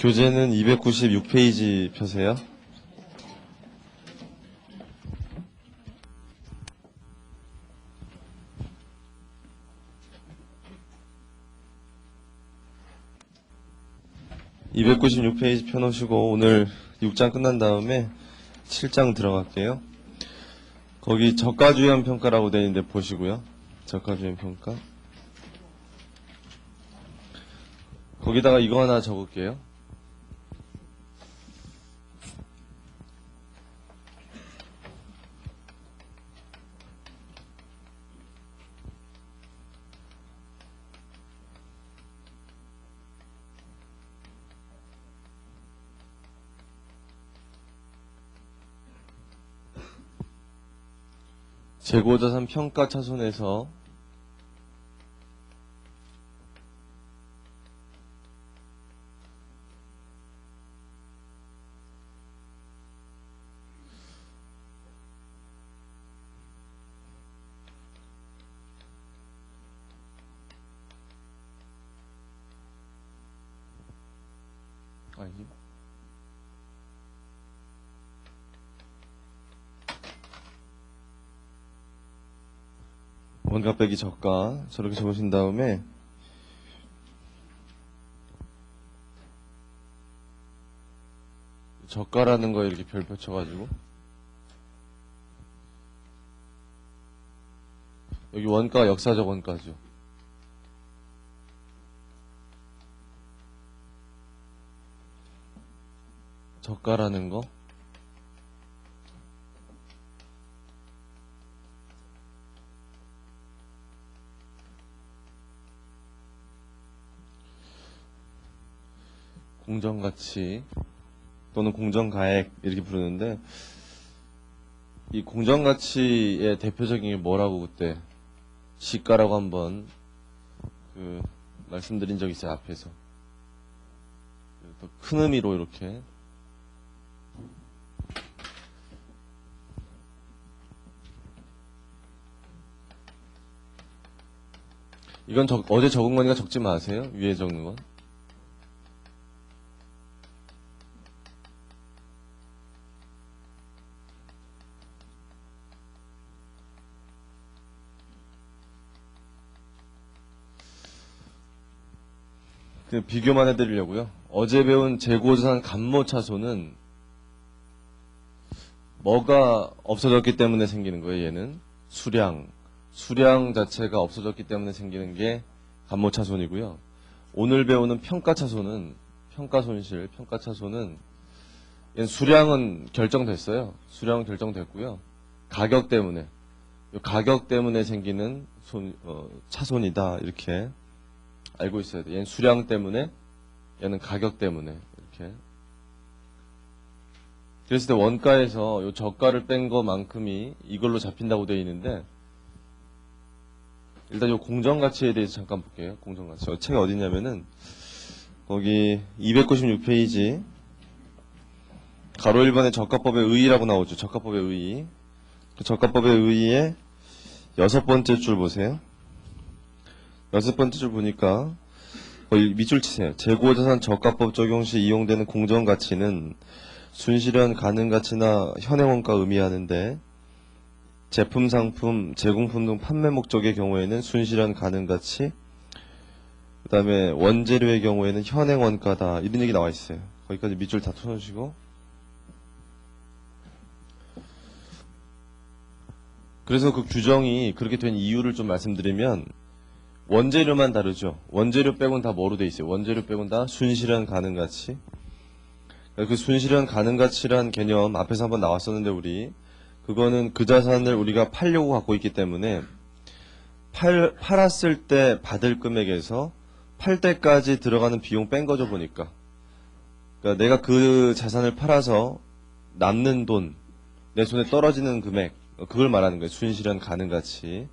교재는 296페이지 펴세요. (296페이지) 펴놓으시고 오늘 6장 끝난 다음에 7장 들어갈게요. 거기 저가주연 평가라고 되어 있는데 보시고요. 저가주연 평가. 거기다가 이거 하나 적을게요. 재고자산 평가 차손에서 원가 빼기 저가 저렇게 적으신 다음에 저가라는 거 이렇게 별 붙여가지고 여기 원가 역사적 원가죠. 저가라는 거 공정가치 또는 공정가액 이렇게 부르는데 이 공정가치의 대표적인 게 뭐라고 그때 시가라고 한번 말씀드린 적이 있어요. 앞에서 더 큰 의미로 이렇게 이건 어제 적은 거니까 적지 마세요. 위에 적는 건. 비교만 해드리려고요. 어제 배운 재고자산 감모차손은 뭐가 없어졌기 때문에 생기는 거예요. 얘는 수량 자체가 없어졌기 때문에 생기는 게 감모차손이고요. 오늘 배우는 평가차손은 평가손실, 평가차손은 얘는 수량은 결정됐어요. 수량은 결정됐고요. 가격 때문에 생기는 차손이다 이렇게 알고 있어야 돼. 얘는 수량 때문에, 얘는 가격 때문에 이렇게. 그랬을 때 원가에서 요 저가를 뺀 것만큼이 이걸로 잡힌다고 되어 있는데 일단 요 공정가치에 대해서 잠깐 볼게요. 공정가치. 책이 어디냐면은 거기 296페이지 가로 1번에 저가법의 의의라고 나오죠. 저가법의 의의. 그 저가법의 의의의 6번째 줄 보세요. 6번째 줄 보니까 거의 밑줄 치세요. 재고자산 저가법 적용 시 이용되는 공정가치는 순실현 가능가치나 현행원가 의미하는데 제품, 상품, 제공품 등 판매 목적의 경우에는 순실현 가능가치, 그 다음에 원재료의 경우에는 현행원가다 이런 얘기 나와 있어요. 거기까지 밑줄 다 쳐주시고 그래서 그 규정이 그렇게 된 이유를 좀 말씀드리면 원재료만 다르죠. 원재료 빼고는 다 뭐로 돼 있어요? 원재료 빼고는 다 순실현 가능가치. 그 순실현 가능가치란 개념 앞에서 한번 나왔었는데 그거는 그 자산을 우리가 팔려고 갖고 있기 때문에 팔았을 때 받을 금액에서 팔 때까지 들어가는 비용 뺀 거죠 보니까. 그러니까 내가 그 자산을 팔아서 남는 돈, 내 손에 떨어지는 금액, 그걸 말하는 거예요. 순실현 가능가치.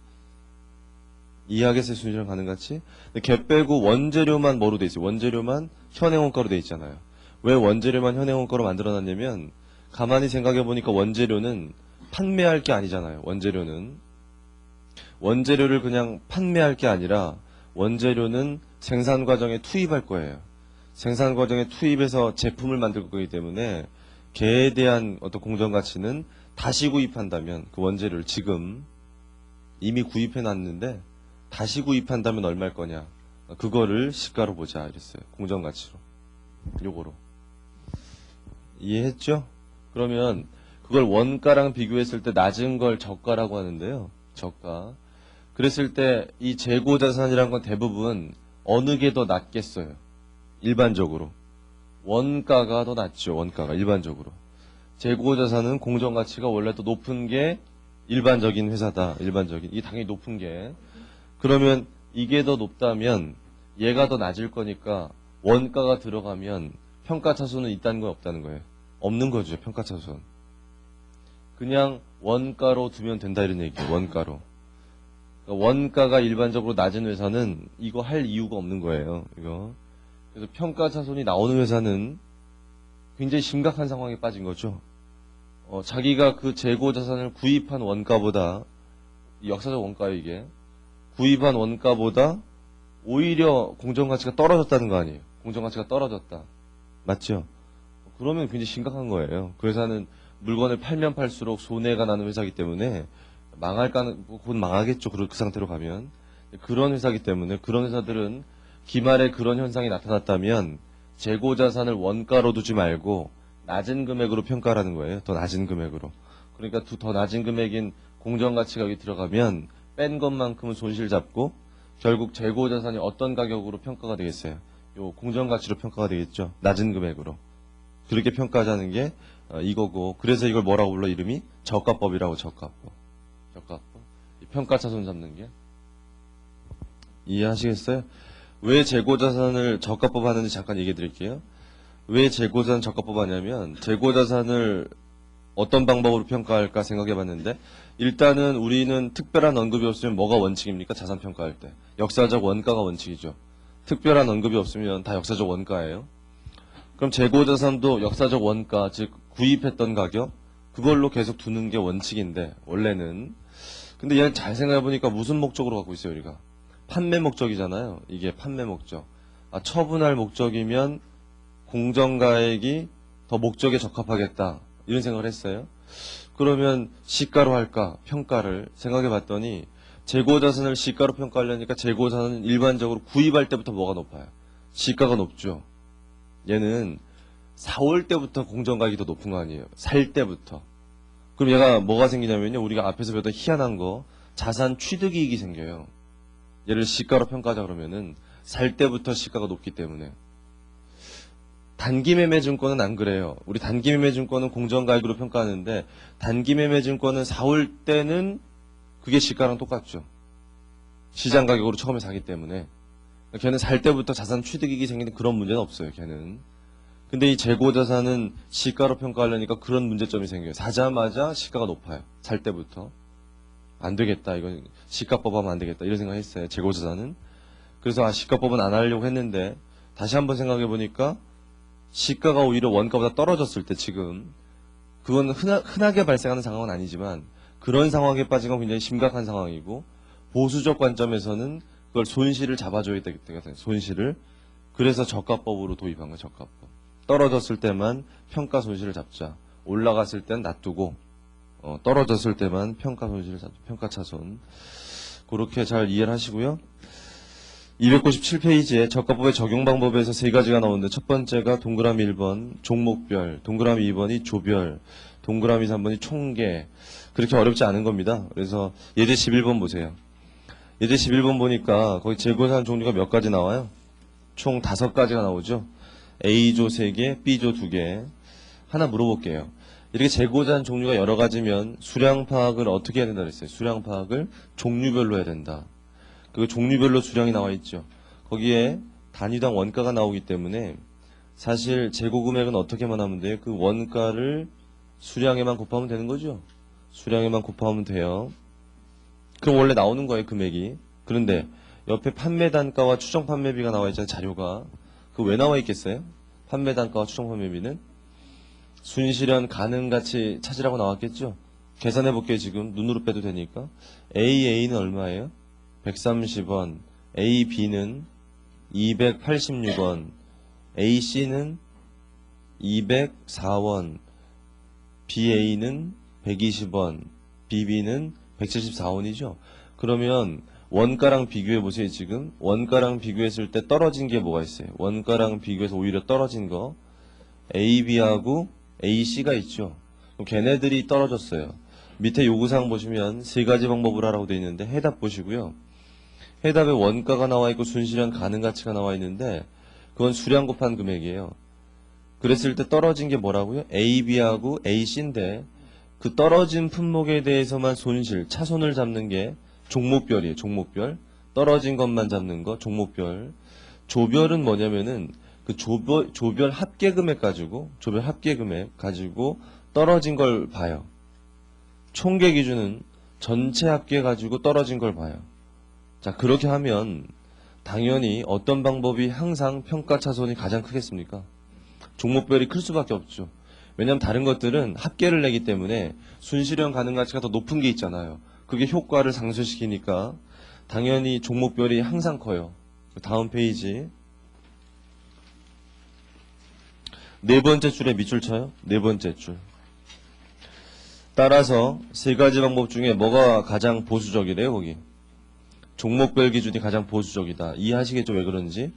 이해하겠어요? 순실현 가능가치? 걔 빼고 원재료만 뭐로 돼 있어요? 원재료만 현행원가로 돼 있잖아요. 왜 원재료만 현행원가로 만들어놨냐면 가만히 생각해보니까 원재료는 판매할 게 아니잖아요. 원재료를 그냥 판매할 게 아니라 원재료는 생산 과정에 투입할 거예요. 생산 과정에 투입해서 제품을 만들 거기 때문에 걔에 대한 어떤 공정 가치는 다시 구입한다면 그 원재료를 지금 이미 구입해 놨는데 다시 구입한다면 얼마일 거냐. 그거를 시가로 보자 이랬어요. 공정 가치로. 요거로. 이해했죠? 그러면 그걸 원가랑 비교했을 때 낮은 걸 저가라고 하는데요. 저가. 그랬을 때 이 재고 자산이란 건 대부분 어느 게 더 낮겠어요? 일반적으로. 원가가 더 낮죠. 원가가 일반적으로. 재고 자산은 공정 가치가 원래 더 높은 게 일반적인 회사다. 일반적인. 이게 당연히 높은 게. 그러면 이게 더 높다면 얘가 더 낮을 거니까 원가가 들어가면 평가차손은 있다는 건 없다는 거예요. 없는 거죠. 평가차손. 그냥 원가로 두면 된다 이런 얘기예요. 원가로. 그러니까 원가가 일반적으로 낮은 회사는 이거 할 이유가 없는 거예요. 이거. 그래서 평가차손이 나오는 회사는 굉장히 심각한 상황에 빠진 거죠. 자기가 그 재고 자산을 구입한 원가보다 역사적 원가예요 이게. 구입한 원가보다 오히려 공정가치가 떨어졌다는 거 아니에요. 공정가치가 떨어졌다. 맞죠? 그러면 굉장히 심각한 거예요. 그 회사는 물건을 팔면 팔수록 손해가 나는 회사이기 때문에 곧 망하겠죠. 그 상태로 가면. 그런 회사이기 때문에 그런 회사들은 기말에 그런 현상이 나타났다면 재고 자산을 원가로 두지 말고 낮은 금액으로 평가라는 거예요. 더 낮은 금액으로. 그러니까 더 낮은 금액인 공정가치가 여기 들어가면 뺀 것만큼은 손실 잡고 결국 재고 자산이 어떤 가격으로 평가가 되겠어요? 요 공정가치로 평가가 되겠죠. 낮은 금액으로. 그렇게 평가하자는 게 이거고. 그래서 이걸 뭐라고 불러? 이름이 저가법이라고. 저가법. 평가차손 잡는 게. 이해하시겠어요? 왜 재고자산을 저가법 하는지 잠깐 얘기해 드릴게요. 왜 재고자산 저가법 하냐면 재고자산을 어떤 방법으로 평가할까 생각해 봤는데 일단은 우리는 특별한 언급이 없으면 뭐가 원칙입니까? 자산 평가할 때. 역사적 원가가 원칙이죠. 특별한 언급이 없으면 다 역사적 원가예요. 그럼 재고자산도 역사적 원가, 즉 구입했던 가격 그걸로 계속 두는 게 원칙인데 원래는. 근데 얘는 잘 생각해 보니까 무슨 목적으로 갖고 있어요 우리가? 판매 목적이잖아요. 이게 판매 목적. 처분할 목적이면 공정가액이 더 목적에 적합하겠다. 이런 생각을 했어요. 그러면 시가로 할까? 평가를 생각해 봤더니 재고자산을 시가로 평가하려니까 재고자산은 일반적으로 구입할 때부터 뭐가 높아요? 시가가 높죠. 얘는 사올 때부터 공정가액이 더 높은 거 아니에요. 살 때부터. 그럼 얘가 뭐가 생기냐면요. 우리가 앞에서 배웠던 희한한 거 자산 취득이익이 생겨요. 얘를 시가로 평가하자 그러면은 살 때부터 시가가 높기 때문에. 단기매매증권은 안 그래요. 우리 단기매매증권은 공정가액으로 평가하는데 단기매매증권은 사올 때는 그게 시가랑 똑같죠. 시장가격으로 처음에 사기 때문에. 걔는 살 때부터 자산 취득이익이 생기는 그런 문제는 없어요. 걔는. 근데 이 재고자산은 시가로 평가하려니까 그런 문제점이 생겨요. 사자마자 시가가 높아요. 살 때부터. 안 되겠다. 이건 시가법 하면 안 되겠다. 이런 생각 했어요. 재고자산은. 그래서 시가법은 안 하려고 했는데 다시 한번 생각해 보니까 시가가 오히려 원가보다 떨어졌을 때 지금 그건 흔하게 발생하는 상황은 아니지만 그런 상황에 빠진 건 굉장히 심각한 상황이고 보수적 관점에서는 그걸 손실을 잡아줘야 되거든요. 손실을. 그래서 저가법으로 도입한 거예요. 저가법. 떨어졌을 때만 평가 손실을 잡자. 올라갔을 땐 놔두고 떨어졌을 때만 평가 손실을 잡자. 평가차손. 그렇게 잘 이해를 하시고요. 297페이지에 저가법의 적용 방법에서 세 가지가 나오는데 첫 번째가 동그라미 1번 종목별, 동그라미 2번이 조별, 동그라미 3번이 총계. 그렇게 어렵지 않은 겁니다. 그래서 예제 11번 보세요. 예제 11번 보니까 거기 재고자산 종류가 몇 가지 나와요? 총 5가지가 나오죠. A조 3개, B조 2개. 하나 물어볼게요. 이렇게 재고자산 종류가 여러 가지면 수량 파악을 어떻게 해야 된다 그랬어요? 수량 파악을 종류별로 해야 된다. 그 종류별로 수량이 나와 있죠. 거기에 단위당 원가가 나오기 때문에 사실 재고 금액은 어떻게만 하면 돼요? 그 원가를 수량에만 곱하면 되는 거죠. 수량에만 곱하면 돼요. 그럼 원래 나오는 거예요, 금액이. 그런데 옆에 판매 단가와 추정 판매비가 나와 있잖아요, 자료가. 그거 왜 나와 있겠어요? 판매 단가와 추정 판매비는 순실현 가능가치 찾으라고 나왔겠죠. 계산해 볼게요. 지금 눈으로 빼도 되니까. AA는 얼마예요? 130원, AB는 286원, AC는 204원, BA는 120원, BB는 174원이죠. 그러면 원가랑 비교해 보세요. 지금 원가랑 비교했을 때 떨어진 게 뭐가 있어요? 원가랑 비교해서 오히려 떨어진 거 AB하고 AC가 있죠. 그럼 걔네들이 떨어졌어요. 밑에 요구사항 보시면 세 가지 방법을 하라고 되어 있는데 해답 보시고요. 해답에 원가가 나와 있고 순실현 가능가치가 나와 있는데 그건 수량 곱한 금액이에요. 그랬을 때 떨어진 게 뭐라고요? AB하고 AC인데 그 떨어진 품목에 대해서만 손실, 차손을 잡는 게 종목별이에요. 종목별. 떨어진 것만 잡는 거 종목별. 조별은 뭐냐면은 그 조별 합계금액 가지고 떨어진 걸 봐요. 총계 기준은 전체 합계 가지고 떨어진 걸 봐요. 자, 그렇게 하면 당연히 어떤 방법이 항상 평가 차손이 가장 크겠습니까? 종목별이 클 수밖에 없죠. 왜냐하면 다른 것들은 합계를 내기 때문에 순실현 가능가치가 더 높은 게 있잖아요. 그게 효과를 상쇄시키니까 당연히 종목별이 항상 커요. 다음 페이지. 네 번째 줄에 밑줄 쳐요. 네 번째 줄. 따라서 세 가지 방법 중에 뭐가 가장 보수적이래요, 거기. 종목별 기준이 가장 보수적이다. 이해하시겠죠, 왜 그런지?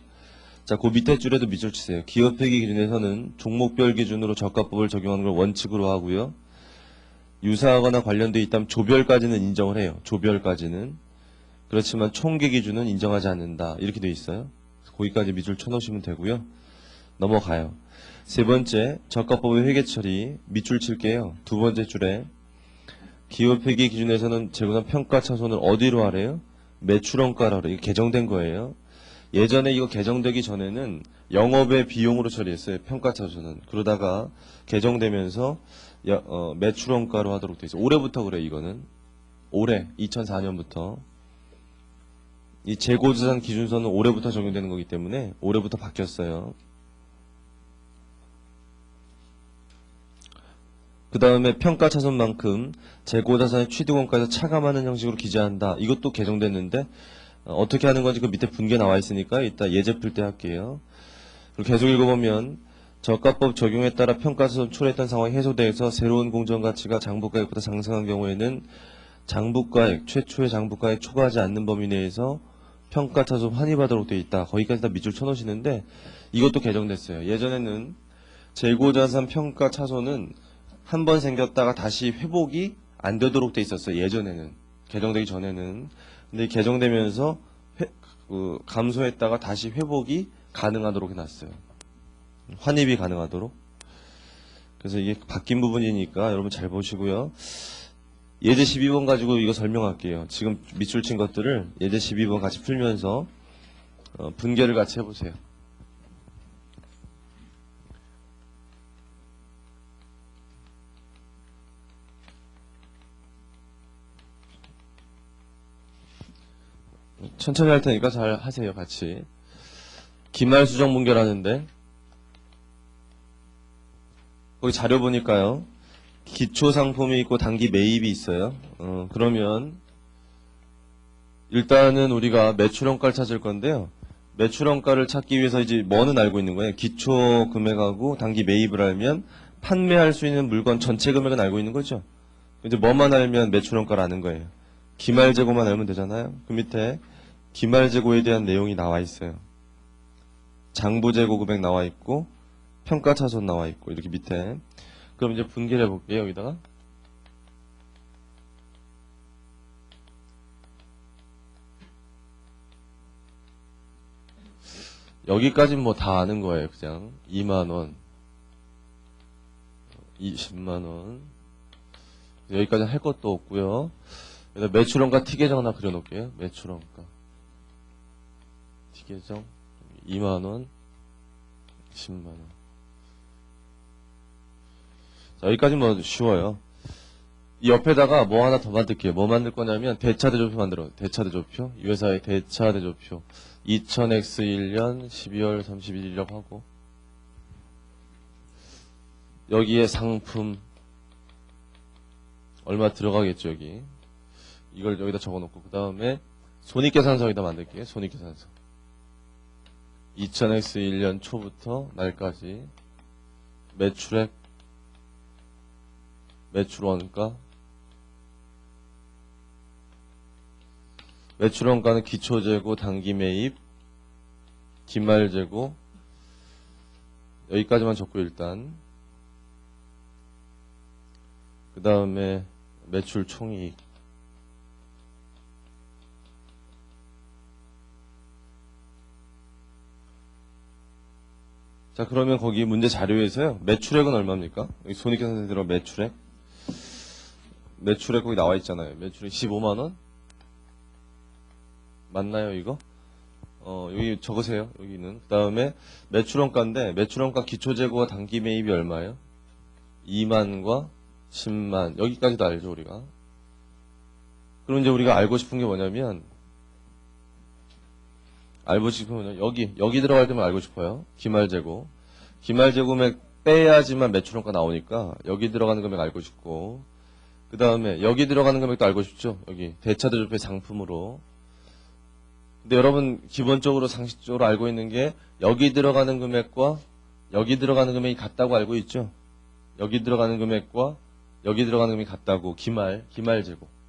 자, 그 밑에 줄에도 밑줄 치세요. 기업회계 기준에서는 종목별 기준으로 저가법을 적용하는 걸 원칙으로 하고요. 유사하거나 관련되어 있다면 조별까지는 인정을 해요. 조별까지는. 그렇지만 총계 기준은 인정하지 않는다. 이렇게 되어 있어요. 거기까지 밑줄 쳐놓으시면 되고요. 넘어가요. 세 번째, 저가법의 회계 처리 밑줄 칠게요. 두 번째 줄에 기업회계 기준에서는 재고상 평가 차손을 어디로 하래요? 매출원가로 하래요. 이게 개정된 거예요. 예전에 이거 개정되기 전에는 영업의 비용으로 처리했어요. 평가 차손은. 그러다가 개정되면서 매출원가로 하도록 돼 있어요. 올해부터 그래 이거는. 올해 2004년부터. 이 재고자산 기준서는 올해부터 적용되는 거기 때문에 올해부터 바뀌었어요. 그 다음에 평가 차손만큼 재고자산의 취득원가에서 차감하는 형식으로 기재한다. 이것도 개정됐는데 어떻게 하는 건지 그 밑에 분계 나와 있으니까 이따 예제 풀 때 할게요. 그리고 계속 읽어보면 저가법 적용에 따라 평가차손 초래했던 상황이 해소돼서 새로운 공정가치가 장부가액보다 상승한 경우에는 장부가액, 최초의 장부가액 초과하지 않는 범위 내에서 평가차손 환입하도록 되어 있다. 거기까지 다 밑줄 쳐놓으시는데 이것도 개정됐어요. 예전에는 재고자산 평가차손은 한 번 생겼다가 다시 회복이 안 되도록 돼 있었어요. 예전에는. 개정되기 전에는. 근데 개정되면서 감소했다가 다시 회복이 가능하도록 해놨어요. 환입이 가능하도록. 그래서 이게 바뀐 부분이니까 여러분 잘 보시고요. 예제 12번 가지고 이거 설명할게요. 지금 밑줄 친 것들을 예제 12번 같이 풀면서 분계를 같이 해보세요. 천천히 할 테니까 잘 하세요, 같이. 기말 수정 분결하는데, 거기 자료 보니까요, 기초 상품이 있고 단기 매입이 있어요. 그러면, 일단은 우리가 매출원가를 찾을 건데요. 매출원가를 찾기 위해서 이제 뭐는 알고 있는 거예요? 기초 금액하고 단기 매입을 알면 판매할 수 있는 물건 전체 금액은 알고 있는 거죠. 이제 뭐만 알면 매출원가를 아는 거예요. 기말 재고만 알면 되잖아요. 그 밑에 기말 재고에 대한 내용이 나와 있어요. 장부 재고 금액 나와 있고 평가 차손 나와 있고 이렇게 밑에. 그럼 이제 분개를 해볼게요. 여기다가 여기까지는 뭐 다 아는 거예요. 그냥 2만원 20만원 여기까지 할 것도 없고요. 매출원가 T계정 하나 그려놓을게요. 매출원가 T계정 2만원 10만원. 자, 여기까지 뭐 쉬워요. 이 옆에다가 뭐 하나 더 만들게요. 뭐 만들 거냐면 대차대조표 만들어요. 대차대조표. 이 회사의 대차대조표 2000X1년 12월 31일이라고 하고 여기에 상품 얼마 들어가겠죠. 여기 이걸 여기다 적어놓고 그 다음에 손익계산서 여기다 만들게요. 손익계산서 2000X 1년 초부터 말까지 매출액, 매출 원가, 매출 원가는 기초 재고, 단기 매입, 기말 재고, 여기까지만 적고 일단 그 다음에 매출 총이익, 자 그러면 거기 문제 자료에서요 매출액은 얼마입니까? 여기 손익계산서에 들어 매출액 거기 나와 있잖아요. 매출액 15만원 맞나요 이거? 여기 적으세요. 여기는 그 다음에 매출원가인데 매출원가 기초재고와 단기 매입이 얼마예요? 2만과 10만 여기까지도 알죠 우리가. 그럼 이제 우리가 알고 싶은 게 뭐냐면 여기 들어갈 때만 알고 싶어요. 기말재고 금액 빼야지만 매출원가 나오니까 여기 들어가는 금액 알고 싶고 그 다음에 여기 들어가는 금액도 알고 싶죠. 여기 대차대조표의 상품으로. 근데 여러분 기본적으로 상식적으로 알고 있는 게 여기 들어가는 금액과 여기 들어가는 금액이 같다고 알고 있죠. 여기 들어가는 금액과 여기 들어가는 금액이 같다고.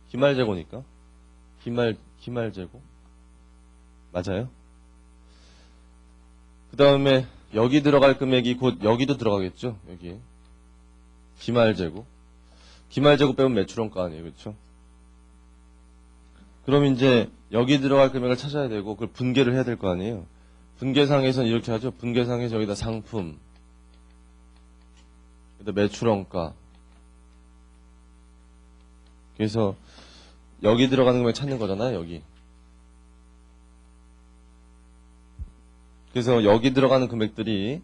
기말재고니까 기말재고 맞아요? 그 다음에 여기 들어갈 금액이 곧 여기도 들어가겠죠. 여기 기말재고 빼면 매출원가 아니에요. 그렇죠? 그럼 이제 여기 들어갈 금액을 찾아야 되고 그걸 분계를 해야 될 거 아니에요. 분계상에서는 이렇게 하죠. 분계상에서 여기다 상품, 여기다 매출원가. 그래서 여기 들어가는 금액 찾는 거잖아요. 여기. 그래서 여기 들어가는 금액들이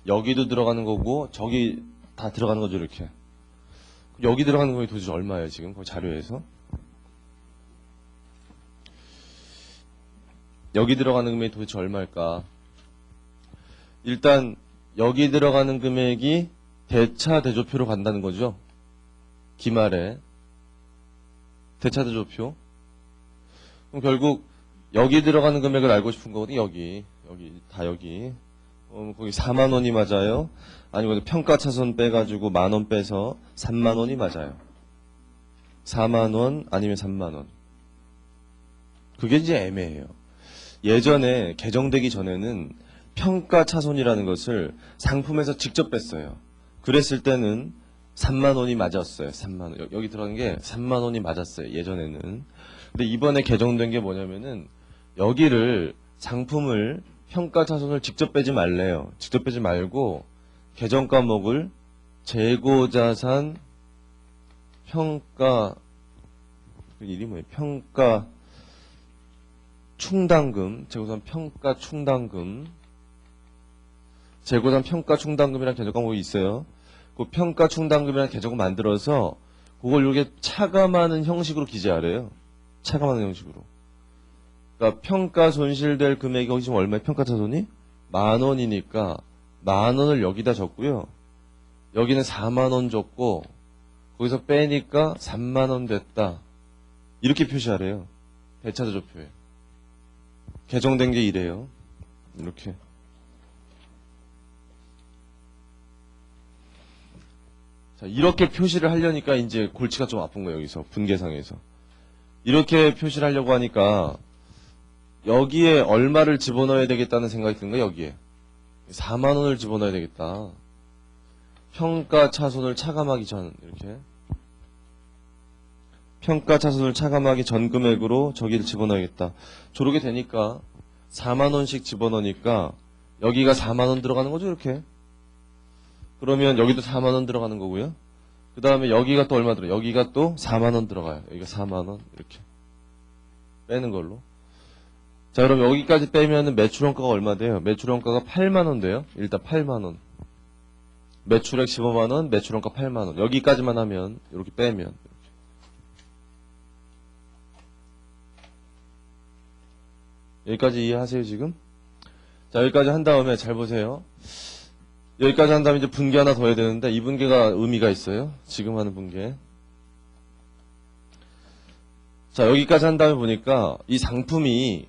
여기도 들어가는 거고 저기 다 들어가는 거죠. 이렇게. 여기 들어가는 금액이 도대체 얼마예요? 지금 그 자료에서. 여기 들어가는 금액이 도대체 얼마일까? 일단 여기 들어가는 금액이 대차대조표로 간다는 거죠. 기말에 대차대조표. 그럼 결국 여기 들어가는 금액을 알고 싶은 거거든요. 여기 거기 4만 원이 맞아요? 아니면 평가차손 빼가지고 만원 빼서 3만 원이 맞아요? 4만 원 아니면 3만 원. 그게 이제 애매해요. 예전에 개정되기 전에는 평가차손이라는 것을 상품에서 직접 뺐어요. 그랬을 때는 3만 원이 맞았어요. 3만 원. 여기 들어간 게 3만 원이 맞았어요. 예전에는. 근데 이번에 개정된 게 뭐냐면은 여기를 상품을 평가차손을 직접 빼지 말래요. 직접 빼지 말고 개정 과목을 재고자산 평가 그 이름이 뭐예요? 평가 충당금, 재고산 평가 충당금, 재고산 평가 충당금이라는 개정 과목이 있어요. 그 평가 충당금이라는 개정을 만들어서 그걸 이렇게 차감하는 형식으로 기재하래요. 차감하는 형식으로. 그러니까 평가 손실될 금액이 거기 지금 얼마예요? 평가차손이? 10,000원이니까 10,000원을 여기다 적고요. 여기는 4만 원 줬고 거기서 빼니까 3만 원 됐다. 이렇게 표시하래요. 대차대조표에. 개정된 게 이래요. 이렇게. 자, 이렇게 표시를 하려니까 이제 골치가 좀 아픈 거예요. 여기서 분계상에서. 이렇게 표시를 하려고 하니까 여기에 얼마를 집어넣어야 되겠다는 생각이 든 거예요. 여기에 4만 원을 집어넣어야 되겠다. 평가차손을 차감하기 전 이렇게 평가차손을 차감하기 전 금액으로 저기를 집어넣어야겠다. 저렇게 되니까 4만 원씩 집어넣으니까 여기가 4만 원 들어가는 거죠. 이렇게. 그러면 여기도 4만 원 들어가는 거고요. 그 다음에 여기가 또 얼마 들어요? 여기가 또 4만 원 들어가요. 여기가 4만 원 이렇게 빼는 걸로. 자, 그럼 여기까지 빼면은 매출원가가 얼마 돼요? 매출원가가 8만 원 돼요. 일단 8만 원. 매출액 15만 원, 매출원가 8만 원. 여기까지만 하면 이렇게 빼면 이렇게. 여기까지 이해하세요 지금? 자, 여기까지 한 다음에 잘 보세요. 여기까지 한 다음에 이제 분계 하나 더 해야 되는데 이 분계가 의미가 있어요. 지금 하는 분계. 자, 여기까지 한 다음에 보니까 이 상품이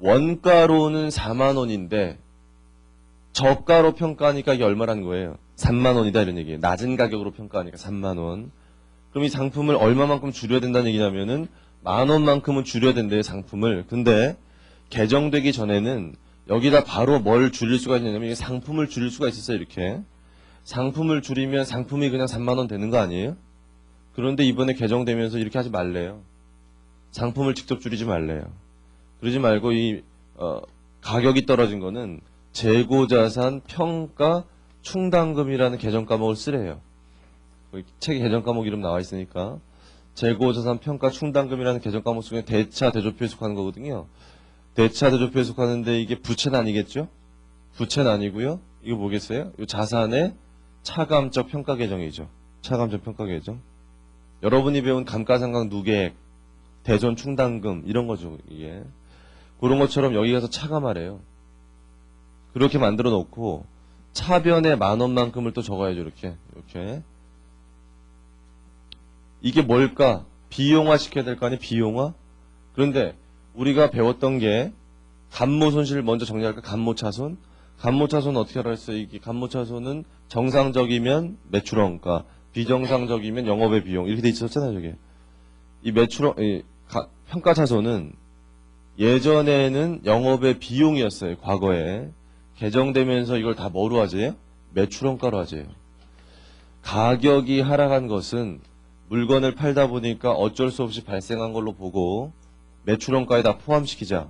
원가로는 4만 원인데 저가로 평가하니까 이게 얼마라는 거예요? 3만 원이다 이런 얘기예요. 낮은 가격으로 평가하니까 3만 원. 그럼 이 상품을 얼마만큼 줄여야 된다는 얘기냐면은 10,000원만큼은 줄여야 된대요, 상품을. 근데 개정되기 전에는 여기다 바로 뭘 줄일 수가 있냐면 상품을 줄일 수가 있었어요, 이렇게. 상품을 줄이면 상품이 그냥 3만 원 되는 거 아니에요? 그런데 이번에 개정되면서 이렇게 하지 말래요. 상품을 직접 줄이지 말래요. 그러지 말고 가격이 떨어진 거는 재고자산 평가 충당금이라는 개정 과목을 쓰래요. 책에 개정 과목 이름 나와 있으니까 재고자산 평가 충당금이라는 개정 과목 속에 대차 대조표에 속하는 거거든요. 대차 대조표에 속하는데 이게 부채는 아니겠죠? 부채는 아니고요. 이거 뭐겠어요? 이 자산의 차감적 평가 계정이죠. 차감적 평가 계정. 여러분이 배운 감가상각 누계액, 대존 충당금 이런 거죠. 이게 그런 것처럼 여기 가서 차감하래요. 그렇게 만들어 놓고 차변에 10,000원만큼을 또 적어야죠. 이렇게. 이게 뭘까? 비용화 시켜야 될 거 아니에요? 비용화? 그런데 우리가 배웠던 게 감모손실 먼저 정리할까? 감모차손? 감모차손은 어떻게 하라 했어요? 이게 감모차손은 정상적이면 매출원가, 비정상적이면 영업의 비용 이렇게 돼 있었잖아요. 저게. 이 평가차손은 예전에는 영업의 비용이었어요. 과거에. 개정되면서 이걸 다 뭐로 하재요? 매출원가로 하재요. 가격이 하락한 것은 물건을 팔다 보니까 어쩔 수 없이 발생한 걸로 보고 매출원가에 다 포함시키자.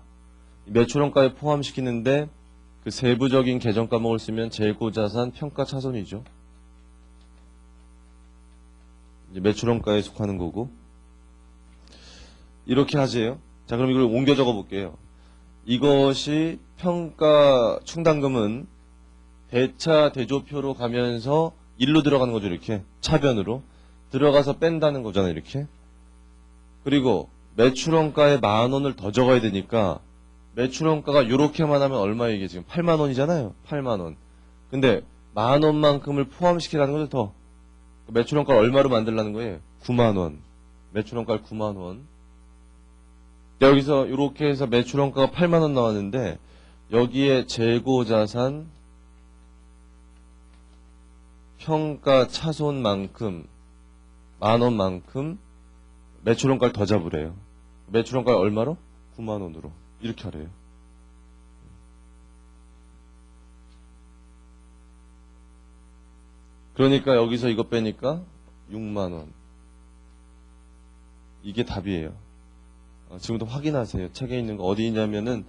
매출원가에 포함시키는데 그 세부적인 개정 과목을 쓰면 재고자산 평가차손이죠. 이제 매출원가에 속하는 거고. 이렇게 하재요. 자, 그럼 이걸 옮겨 적어 볼게요. 이것이 평가 충당금은 대차 대조표로 가면서 일로 들어가는 거죠. 이렇게 차변으로 들어가서 뺀다는 거잖아요. 이렇게. 그리고 매출원가에 10,000원을 더 적어야 되니까 매출원가가 이렇게만 하면 얼마예요? 이게 지금 8만 원이잖아요. 8만 원. 근데 10,000원만큼을 포함시키라는 거죠. 더. 매출원가를 얼마로 만들라는 거예요? 9만 원. 매출원가를 9만 원. 여기서 이렇게 해서 매출원가가 8만 원 나왔는데 여기에 재고자산 평가 차손만큼 10,000원만큼 매출원가를 더 잡으래요. 매출원가를 얼마로? 9만 원으로. 이렇게 하래요. 그러니까 여기서 이거 빼니까 6만 원. 이게 답이에요. 지금부터 확인하세요. 책에 있는 거 어디 있냐면은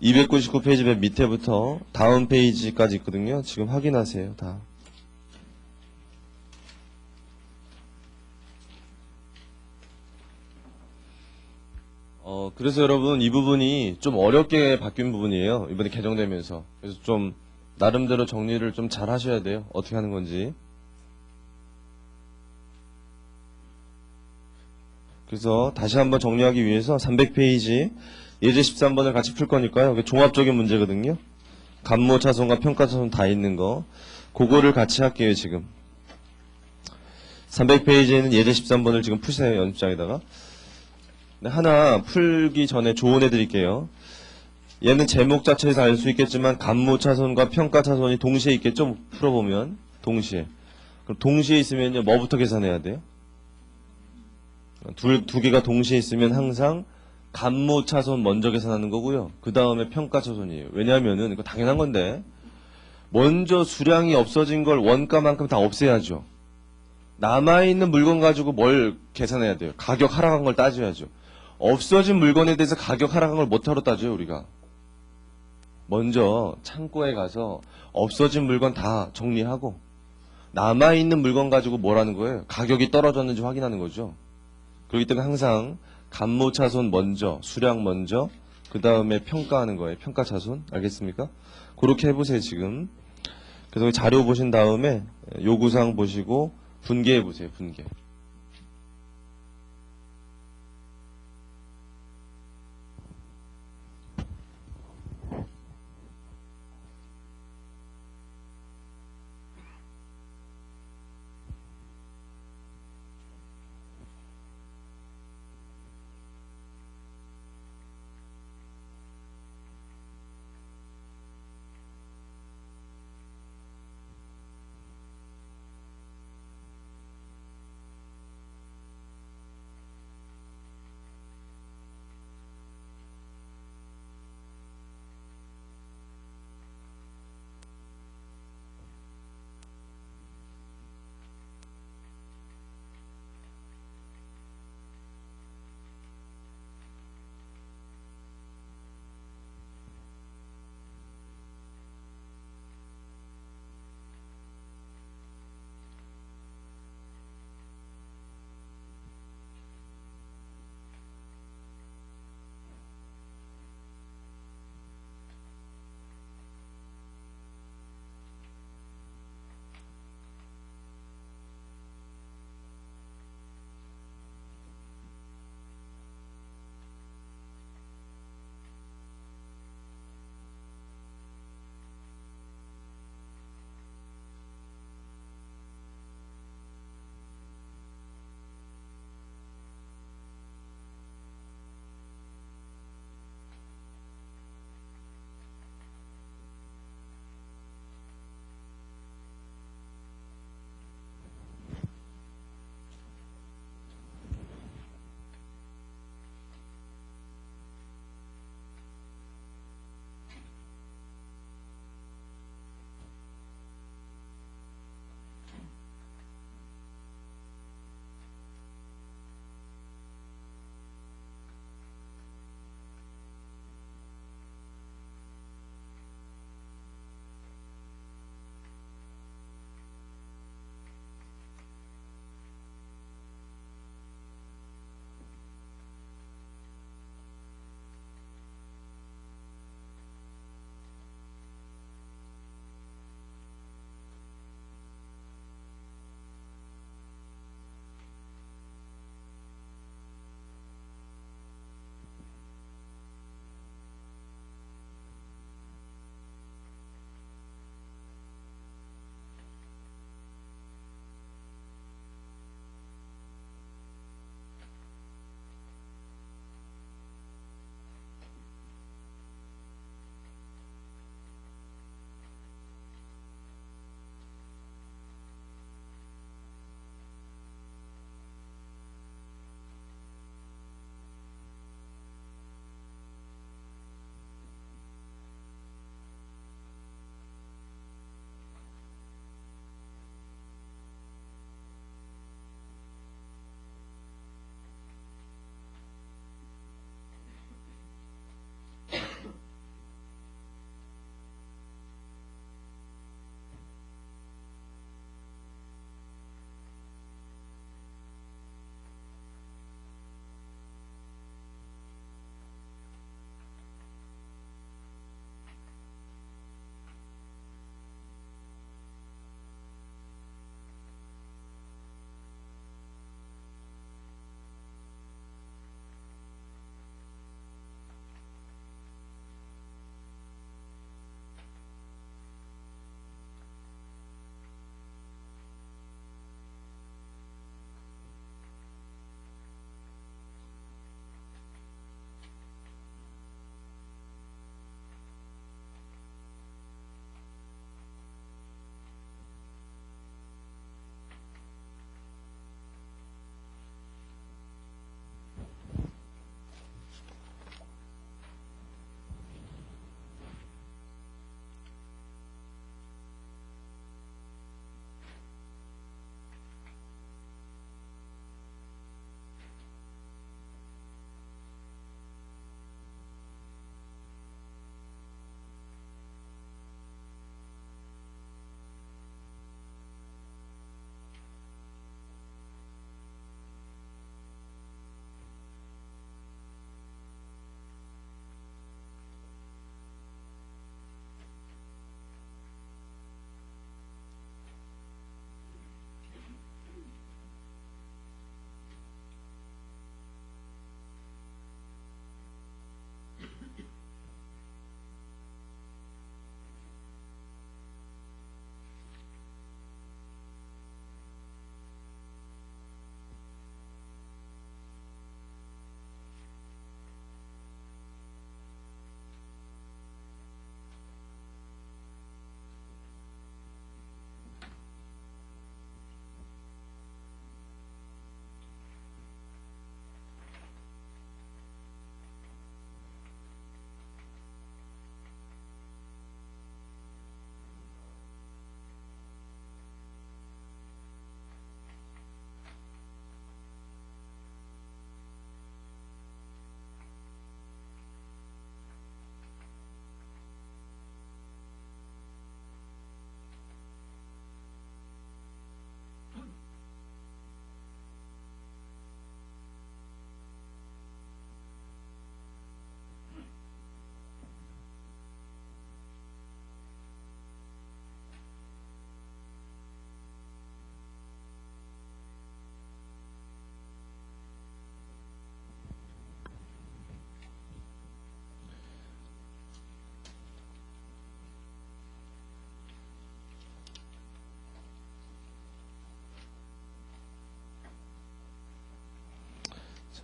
299페이지 맨 밑에부터 다음 페이지까지 있거든요. 지금 확인하세요. 다. 그래서 여러분 이 부분이 좀 어렵게 바뀐 부분이에요. 이번에 개정되면서. 그래서 좀 나름대로 정리를 좀 잘 하셔야 돼요. 어떻게 하는 건지. 그래서 다시 한번 정리하기 위해서 300페이지 예제 13번을 같이 풀 거니까요. 종합적인 문제거든요. 감모차손과 평가차손 다 있는 거. 그거를 같이 할게요, 지금. 300페이지에는 예제 13번을 지금 푸세요, 연습장에다가. 하나 풀기 전에 조언해 드릴게요. 얘는 제목 자체에서 알 수 있겠지만 감모차손과 평가차손이 동시에 있겠죠? 풀어보면 동시에. 그럼 동시에 있으면요 뭐부터 계산해야 돼요? 두 개가 동시에 있으면 항상 감모차손 먼저 계산하는 거고요. 그 다음에 평가차손이에요. 왜냐하면은 이거 당연한 건데 먼저 수량이 없어진 걸 원가만큼 다 없애야죠. 남아있는 물건 가지고 뭘 계산해야 돼요? 가격 하락한 걸 따져야죠. 없어진 물건에 대해서 가격 하락한 걸 못하러 따져요, 우리가. 먼저 창고에 가서 없어진 물건 다 정리하고 남아있는 물건 가지고 뭘 하는 거예요? 가격이 떨어졌는지 확인하는 거죠. 그렇기 때문에 항상 감모차손 먼저, 수량 먼저, 그 다음에 평가하는 거예요. 평가차손. 알겠습니까? 그렇게 해보세요, 지금. 그래서 자료 보신 다음에 요구사항 보시고 분개해 보세요, 분개.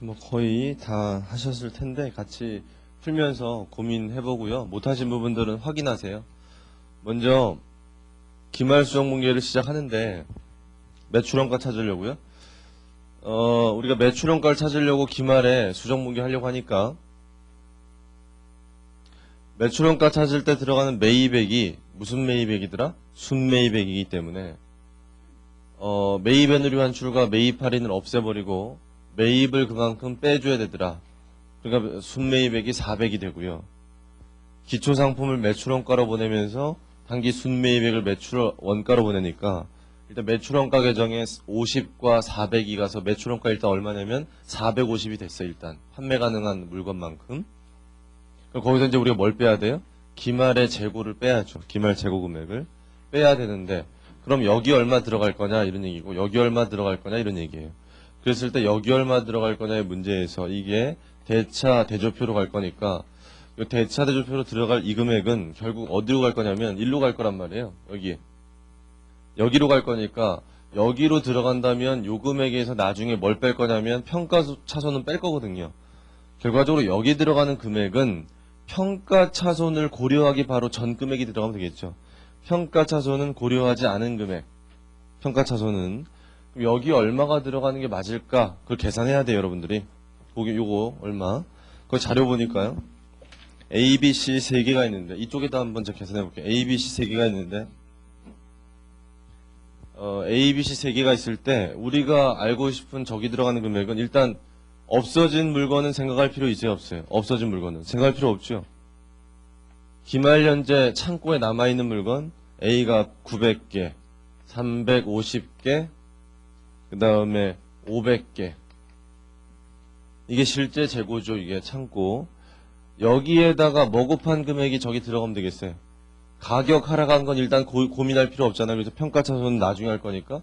뭐 거의 다 하셨을 텐데 같이 풀면서 고민해보고요. 못하신 부분들은 확인하세요. 먼저 기말 수정 문제를 시작하는데 매출원가 찾으려고요. 우리가 매출원가를 찾으려고 기말에 수정 문제 하려고 하니까 매출원가 찾을 때 들어가는 매입액이 무슨 매입액이더라? 순매입액이기 때문에 매입에 누리 환출과 매입 할인을 없애버리고 매입을 그만큼 빼줘야 되더라. 그러니까 순매입액이 400이 되고요. 기초상품을 매출원가로 보내면서 단기 순매입액을 매출원가로 보내니까 일단 매출원가 계정에 50과 400이 가서 매출원가 일단 얼마냐면 450이 됐어요. 일단 판매 가능한 물건만큼. 그럼 거기서 이제 우리가 뭘 빼야 돼요? 기말의 재고를 빼야죠. 기말 재고 금액을 빼야 되는데 그럼 여기 얼마 들어갈 거냐 이런 얘기고 여기 얼마 들어갈 거냐 이런 얘기예요. 그랬을 때 여기 얼마 들어갈 거냐의 문제에서 이게 대차 대조표로 갈 거니까 이 대차 대조표로 들어갈 이 금액은 결국 어디로 갈 거냐면 일로 갈 거란 말이에요. 여기로 갈 거니까 여기로 들어간다면 요 금액에서 나중에 뭘 뺄 거냐면 평가 차손은 뺄 거거든요. 결과적으로 여기 들어가는 금액은 평가 차손을 고려하기 바로 전 금액이 들어가면 되겠죠. 평가 차손은 고려하지 않은 금액. 평가 차손은 그럼 여기 얼마가 들어가는 게 맞을까? 그걸 계산해야 돼요, 여러분들이. 거기 요거 얼마? 그 자료 보니까요. A, B, C 3개가 있는데 이쪽에다 한번 제가 계산해 볼게요. A, B, C 3개가 있는데 A, B, C 3개가 있을 때 우리가 알고 싶은 저기 들어가는 금액은 일단 없어진 물건은 생각할 필요 있어요, 없어요? 없어진 물건은 생각할 필요 없죠. 기말 현재 창고에 남아있는 물건 A가 900개, 350개, 그 다음에 500개. 이게 실제 재고죠. 이게 창고. 여기에다가 뭐 곱한 금액이 저기 들어가면 되겠어요. 가격 하락한 건 일단 고민할 필요 없잖아요. 그래서 평가차손은 나중에 할 거니까.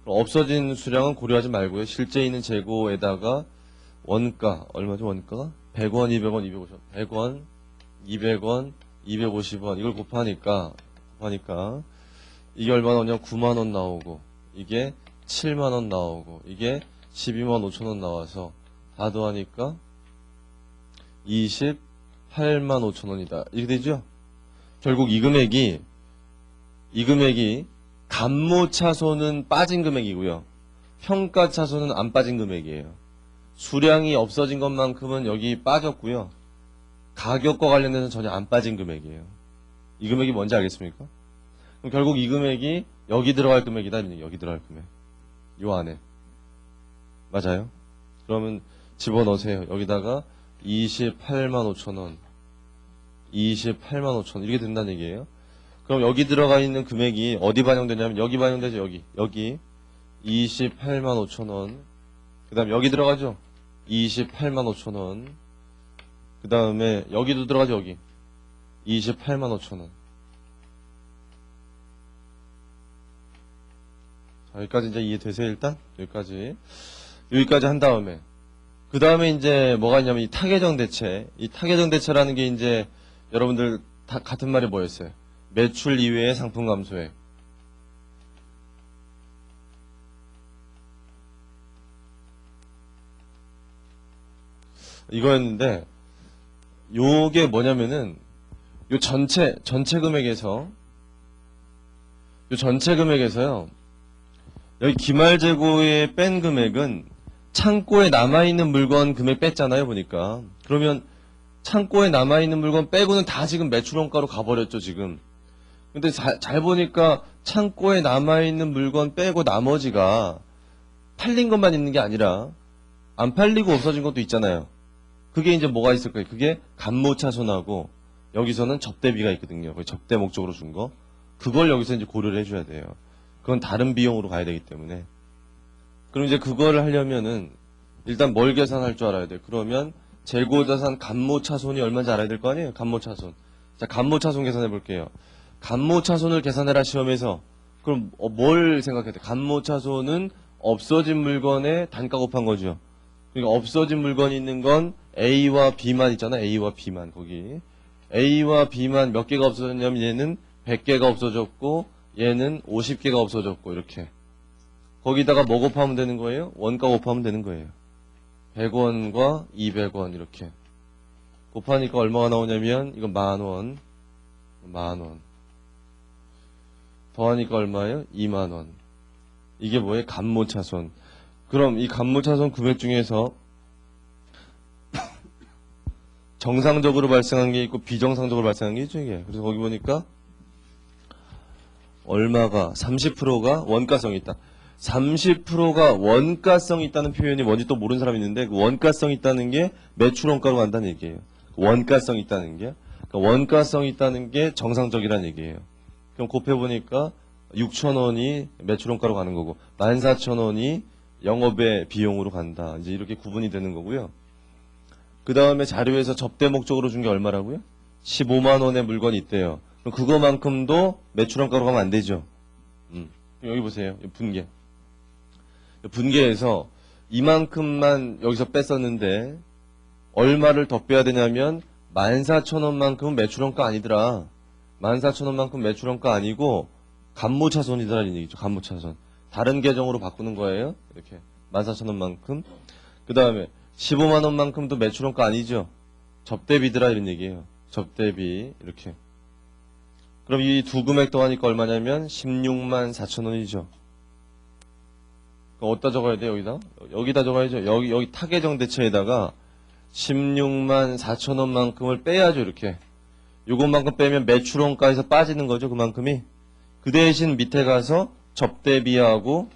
없어진 수량은 고려하지 말고요. 실제 있는 재고에다가 원가, 얼마죠 원가가? 100원, 200원, 250원. 100원, 200원, 250원. 이걸 곱하니까 이게 얼마 나오냐면 9만원 나오고 이게 7만원 나오고 이게 12만 5천원 나와서 다 더하니까 28만 5천원이다. 이렇게 되죠? 결국 이 금액이 감모차손은 빠진 금액이고요. 평가차손은 안 빠진 금액이에요. 수량이 없어진 것만큼은 여기 빠졌고요. 가격과 관련해서는 전혀 안 빠진 금액이에요. 이 금액이 뭔지 알겠습니까? 그럼 결국 이 금액이 여기 들어갈 금액이다. 여기 들어갈 금액. 요 안에. 맞아요? 그러면 집어넣으세요. 여기다가 28만 5천원, 28만 5천원 이렇게 된다는 얘기예요. 그럼 여기 들어가 있는 금액이 어디 반영되냐면 여기 반영되죠. 여기 28만 5천원. 그 다음에 여기 들어가죠. 28만 5천원. 그 다음에 여기도 들어가죠. 여기 28만 5천원. 자, 여기까지 이제 이해되세요? 일단 여기까지 한 다음에 그 다음에 이제 뭐가 있냐면 이 타계정 대체. 이 타계정 대체라는 게 이제 여러분들 다 같은 말이 뭐였어요? 매출 이외의 상품 감소액. 이거였는데 요게 뭐냐면은 요 전체 금액에서요. 여기 기말 재고에 뺀 금액은 창고에 남아있는 물건 금액 뺐잖아요, 보니까. 그러면 창고에 남아있는 물건 빼고는 다 지금 매출원가로 가버렸죠, 지금. 근데 잘 보니까 창고에 남아있는 물건 빼고 나머지가 팔린 것만 있는 게 아니라 안 팔리고 없어진 것도 있잖아요. 그게 이제 뭐가 있을까요? 그게 감모차손하고 여기서는 접대비가 있거든요. 접대 목적으로 준 거. 그걸 여기서 이제 고려를 해줘야 돼요. 그건 다른 비용으로 가야 되기 때문에. 그럼 이제 그거를 하려면은 일단 뭘 계산할 줄 알아야 돼. 그러면 재고자산 감모차손이 얼마인지 알아야 될 거 아니에요? 감모차손. 자, 감모차손 계산해 볼게요. 감모차손을 계산해라 시험에서. 그럼 뭘 생각해야 돼? 감모차손은 없어진 물건의 단가 곱한 거죠. 그러니까 없어진 물건이 있는 건 A와 B만 있잖아. A와 B만 거기. A와 B만 몇 개가 없어졌냐면 얘는 100개가 없어졌고 얘는 50개가 없어졌고 이렇게. 거기다가 뭐 곱하면 되는 거예요? 원가 곱하면 되는 거예요. 100원과 200원 이렇게 곱하니까 얼마가 나오냐면 이건 만원 더하니까 얼마예요? 2만원. 이게 뭐예요? 간모차손. 그럼 이 간모차손 금액 중에서 정상적으로 발생한 게 있고 비정상적으로 발생한 게 있죠, 이게. 그래서 거기 보니까 얼마가 30%가 원가성이 있다. 30%가 원가성이 있다는 표현이 뭔지 또 모르는 사람이 있는데 그 원가성이 있다는 게 매출 원가로 간다는 얘기예요. 원가성이 있다는 게. 그러니까 원가성이 있다는 게 정상적이라는 얘기예요. 그럼 곱해보니까 6,000원이 매출 원가로 가는 거고 14,000원이 영업의 비용으로 간다. 이제 이렇게 구분이 되는 거고요. 그 다음에 자료에서 접대 목적으로 준 게 얼마라고요? 15만 원의 물건이 있대요. 그럼 그거만큼도 매출 원가로 가면 안 되죠. 여기 보세요. 분계. 분계에서 이만큼만 여기서 뺐었는데 얼마를 더 빼야 되냐면 14,000원만큼은 매출원가 아니더라. 14,000원만큼 매출원가 아니고 간모차손이더라는 얘기죠. 간모차손. 다른 계정으로 바꾸는 거예요. 이렇게 14,000원만큼. 그 다음에 15만원만큼도 매출원가 아니죠. 접대비더라 이런 얘기예요. 접대비 이렇게. 그럼 이 두 금액 더하니까 얼마냐면 16만 4천원이죠. 어디다 적어야 돼, 여기다? 여기다 적어야죠. 여기 타계정 대체에다가 16만 4천원만큼을 빼야죠, 이렇게. 요것만큼 빼면 매출원가에서 빠지는 거죠, 그만큼이. 그 대신 밑에 가서 접대비하고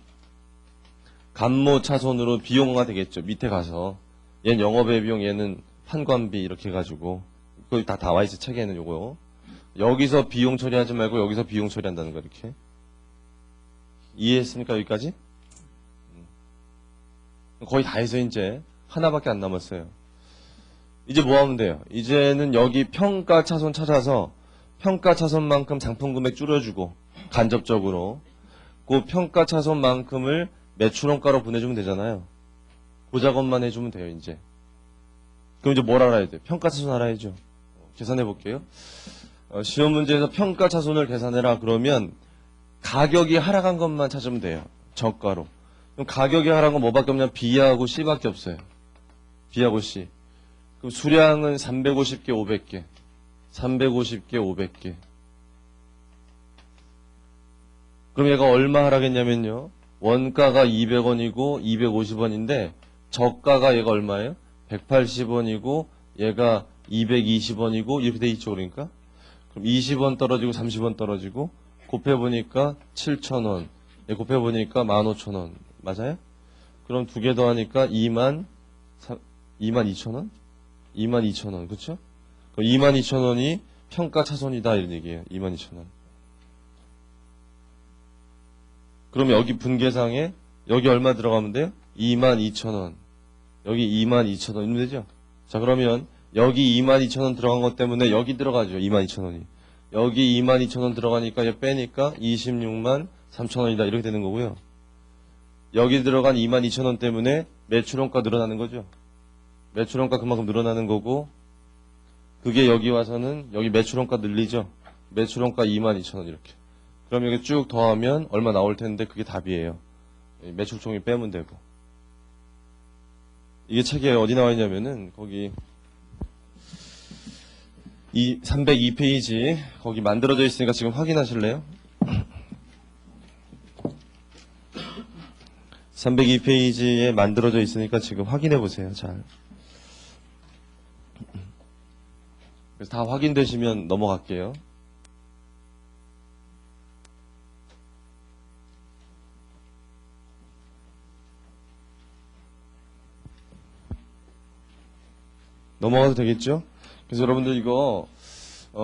간모차손으로 비용화 되겠죠, 밑에 가서. 얘는 영업의 비용, 얘는 판관비, 이렇게 해가지고. 거기 다 나와있어, 책에는 요거. 여기서 비용 처리하지 말고 여기서 비용 처리한다는 거, 이렇게. 이해했습니까, 여기까지? 거의 다 해서 이제 하나밖에 안 남았어요. 이제 뭐 하면 돼요? 이제는 여기 평가 차손 찾아서 평가 차손만큼 상품 금액 줄여주고 간접적으로 그 평가 차손만큼을 매출원가로 보내주면 되잖아요. 그 작업만 해주면 돼요, 이제. 그럼 이제 뭘 알아야 돼요? 평가 차손 알아야죠. 계산해 볼게요. 시험 문제에서 평가 차손을 계산해라 그러면 가격이 하락한 것만 찾으면 돼요. 저가로. 그럼 가격이 하락한 건 뭐밖에 없냐면 B하고 C밖에 없어요. B하고 C. 그럼 수량은 350개, 500개. 350개, 500개. 그럼 얘가 얼마 하락했냐면요. 원가가 200원이고 250원인데 저가가 얘가 얼마예요? 180원이고 얘가 220원이고 이렇게 돼 있죠, 그러니까. 그럼 20원 떨어지고 30원 떨어지고 곱해보니까 7,000원. 곱해보니까 15,000원. 맞아요? 그럼 두 개 더하니까 22,000원? 22,000원. 그쵸? 그럼 22,000원이 평가 차손이다 이런 얘기예요. 22,000원. 그럼 여기 분계상에 여기 얼마 들어가면 돼요? 22,000원. 여기 22,000원 이면 되죠? 자, 그러면 여기 22,000원 들어간 것 때문에 여기 들어가죠. 22,000원이. 여기 22,000원 들어가니까 얘 빼니까 26만 3천원이다 이렇게 되는 거고요. 여기 들어간 22,000원 때문에 매출원가 늘어나는 거죠. 매출원가 그만큼 늘어나는 거고 그게 여기 와서는 여기 매출원가 늘리죠. 매출원가 22,000원 이렇게. 그럼 여기 쭉 더하면 얼마 나올 텐데 그게 답이에요. 매출총액 빼면 되고. 이게 책에 어디 나와 있냐면은 거기 302페이지 거기 만들어져 있으니까 지금 확인하실래요? 302페이지에 만들어져 있으니까 지금 확인해 보세요. 잘. 그래서 다 확인되시면 넘어갈게요. 넘어가도 되겠죠? 그래서 여러분들 이거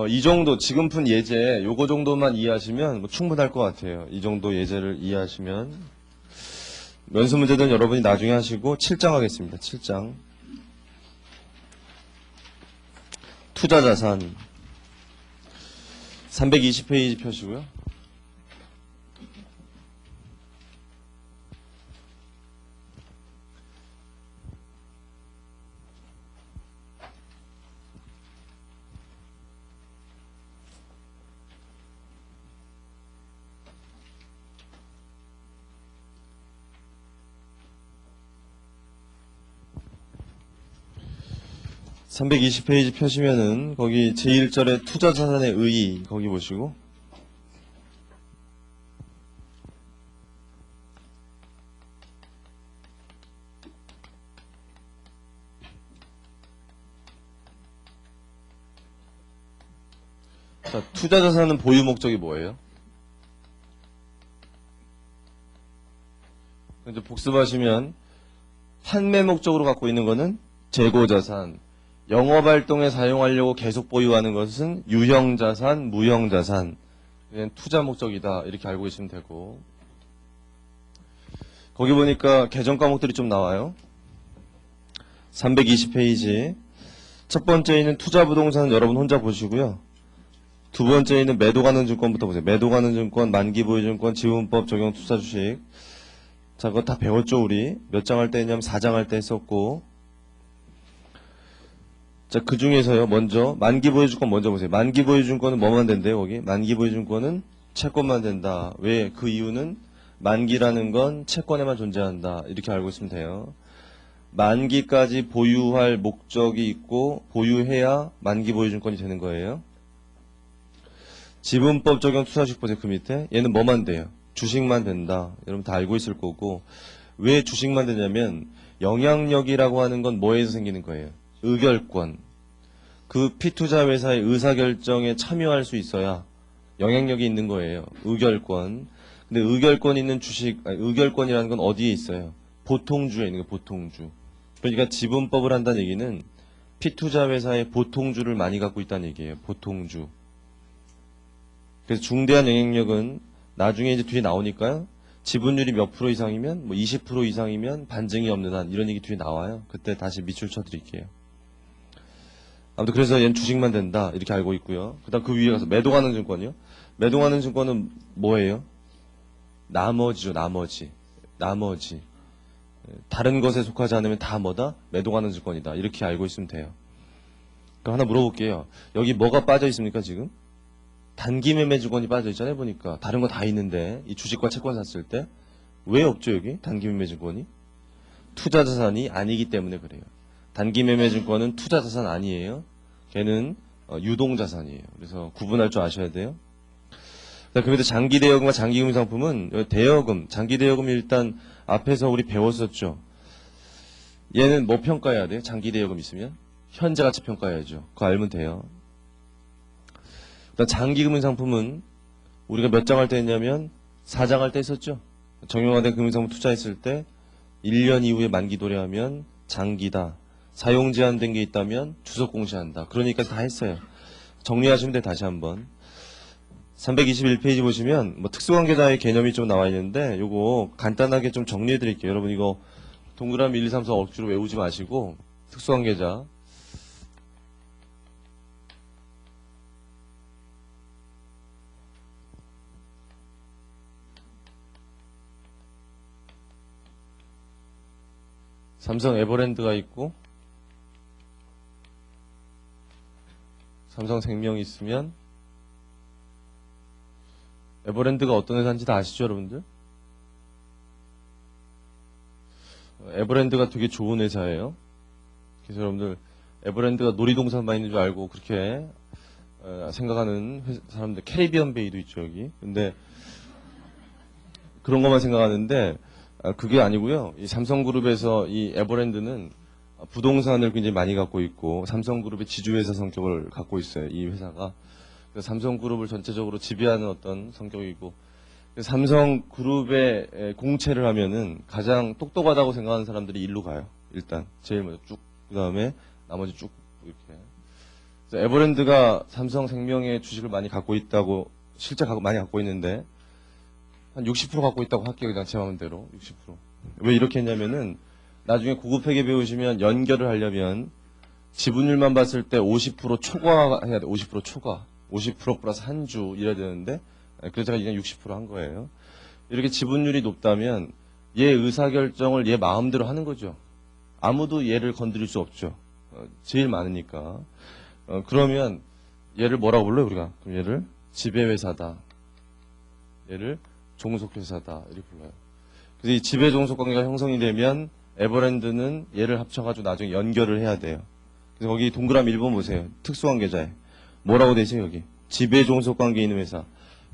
이 정도 지금 푼 예제 요거 정도만 이해하시면 뭐 충분할 것 같아요. 이 정도 예제를 이해하시면 연습 문제는 여러분이 나중에 하시고 7장 하겠습니다. 7장 투자자산 320페이지 펴시고요. 320페이지 펴시면은 거기 제1절에 투자자산의 의의 거기 보시고 자, 투자자산은 보유 목적이 뭐예요? 이제 복습하시면 판매 목적으로 갖고 있는 거는 재고자산, 영업활동에 사용하려고 계속 보유하는 것은 유형자산, 무형자산, 투자 목적이다 이렇게 알고 계시면 되고 거기 보니까 개정 과목들이 좀 나와요. 320페이지 첫 번째에는 투자부동산은 여러분 혼자 보시고요. 두 번째에는 매도가능 증권부터 보세요. 매도가능 증권, 만기보유증권, 지분법 적용 투자주식. 자, 그거 다 배웠죠, 우리? 몇 장 할 때 했냐면 4장 할 때 했었고. 자, 그 중에서요, 먼저, 만기보유증권 먼저 보세요. 만기보유증권은 뭐만 된대요, 거기? 만기보유증권은 채권만 된다. 왜? 그 이유는 만기라는 건 채권에만 존재한다. 이렇게 알고 있으면 돼요. 만기까지 보유할 목적이 있고, 보유해야 만기보유증권이 되는 거예요. 지분법 적용 투자주식 보세요. 그 밑에. 얘는 뭐만 돼요? 주식만 된다. 여러분 다 알고 있을 거고. 왜 주식만 되냐면 영향력이라고 하는 건 뭐에서 생기는 거예요? 의결권. 그 피투자 회사의 의사결정에 참여할 수 있어야 영향력이 있는 거예요. 의결권. 근데 의결권 있는 주식, 의결권이라는 건 어디에 있어요? 보통주에 있는 거예요. 보통주. 그러니까 지분법을 한다는 얘기는 피투자 회사의 보통주를 많이 갖고 있다는 얘기예요. 보통주. 그래서 중대한 영향력은 나중에 이제 뒤에 나오니까요. 지분율이 몇 프로 이상이면 뭐 20% 이상이면 반증이 없는 한 이런 얘기 뒤에 나와요. 그때 다시 밑줄 쳐드릴게요. 아무튼 그래서 얘는 주식만 된다 이렇게 알고 있고요. 그다음 그 위에 가서 매도가능 증권이요. 매도가능 증권은 뭐예요? 나머지죠. 나머지. 다른 것에 속하지 않으면 다 뭐다? 매도가능 증권이다. 이렇게 알고 있으면 돼요. 그럼 하나 물어볼게요. 여기 뭐가 빠져 있습니까 지금? 단기 매매 증권이 빠져 있잖아요. 보니까 다른 거 다 있는데 이 주식과 채권 샀을 때 왜 없죠 여기 단기 매매 증권이? 투자 자산이 아니기 때문에 그래요. 단기 매매 증권은 투자 자산 아니에요. 걔는 유동 자산이에요. 그래서 구분할 줄 아셔야 돼요. 그 밑에 장기 대여금과 장기 금융 상품은 대여금, 장기 대여금이 일단 앞에서 우리 배웠었죠. 얘는 뭐 평가해야 돼요? 장기 대여금 있으면 현재 가치 평가해야죠. 그거 알면 돼요. 장기금융 상품은 우리가 몇 장 할 때 했냐면 4장 할 때 했었죠. 정형화된 금융상품 투자했을 때 1년 이후에 만기 도래하면 장기다. 사용 제한된 게 있다면 주석 공시한다. 그러니까 다 했어요. 정리하시면 돼 다시 한번. 321페이지 보시면 뭐 특수관계자의 개념이 좀 나와 있는데 요거 간단하게 좀 정리해 드릴게요. 여러분 이거 동그라미 1, 2, 3, 4 억지로 외우지 마시고 특수관계자 삼성 에버랜드가 있고 삼성생명이 있으면 에버랜드가 어떤 회사인지 다 아시죠 여러분들? 에버랜드가 되게 좋은 회사예요. 그래서 여러분들 에버랜드가 놀이동산만 있는 줄 알고 그렇게 생각하는 사람들 캐리비안 베이도 있죠 여기. 근데 그런 것만 생각하는데 그게 아니고요. 이 삼성그룹에서 이 에버랜드는 부동산을 굉장히 많이 갖고 있고 삼성그룹의 지주회사 성격을 갖고 있어요. 이 회사가. 그래서 삼성그룹을 전체적으로 지배하는 어떤 성격이고 삼성그룹에 공채를 하면은 가장 똑똑하다고 생각하는 사람들이 일로 가요. 일단 제일 먼저 쭉 그다음에 나머지 쭉 이렇게. 그래서 에버랜드가 삼성생명의 주식을 많이 갖고 있다고 실제 많이 갖고 있는데 한 60% 갖고 있다고 할게요. 그냥 제 마음대로 60%. 왜 이렇게 했냐면은 나중에 고급 회계 배우시면 연결을 하려면 지분율만 봤을 때 50% 초과해야 돼. 50% 초과. 50% 플러스 한 주 이래야 되는데 그래서 제가 그냥 60%한 거예요. 이렇게 지분율이 높다면 얘 의사결정을 얘 마음대로 하는 거죠. 아무도 얘를 건드릴 수 없죠. 제일 많으니까. 그러면 얘를 뭐라고 불러요 우리가? 그럼 얘를 지배회사다. 얘를 종속회사다 이렇게 불러요. 그래서 이 지배 종속 관계가 형성이 되면 에버랜드는 얘를 합쳐가지고 나중에 연결을 해야 돼요. 그래서 거기 동그라미 1번 보세요. 특수관계자에. 뭐라고 되세요, 여기? 지배종속관계에 있는 회사.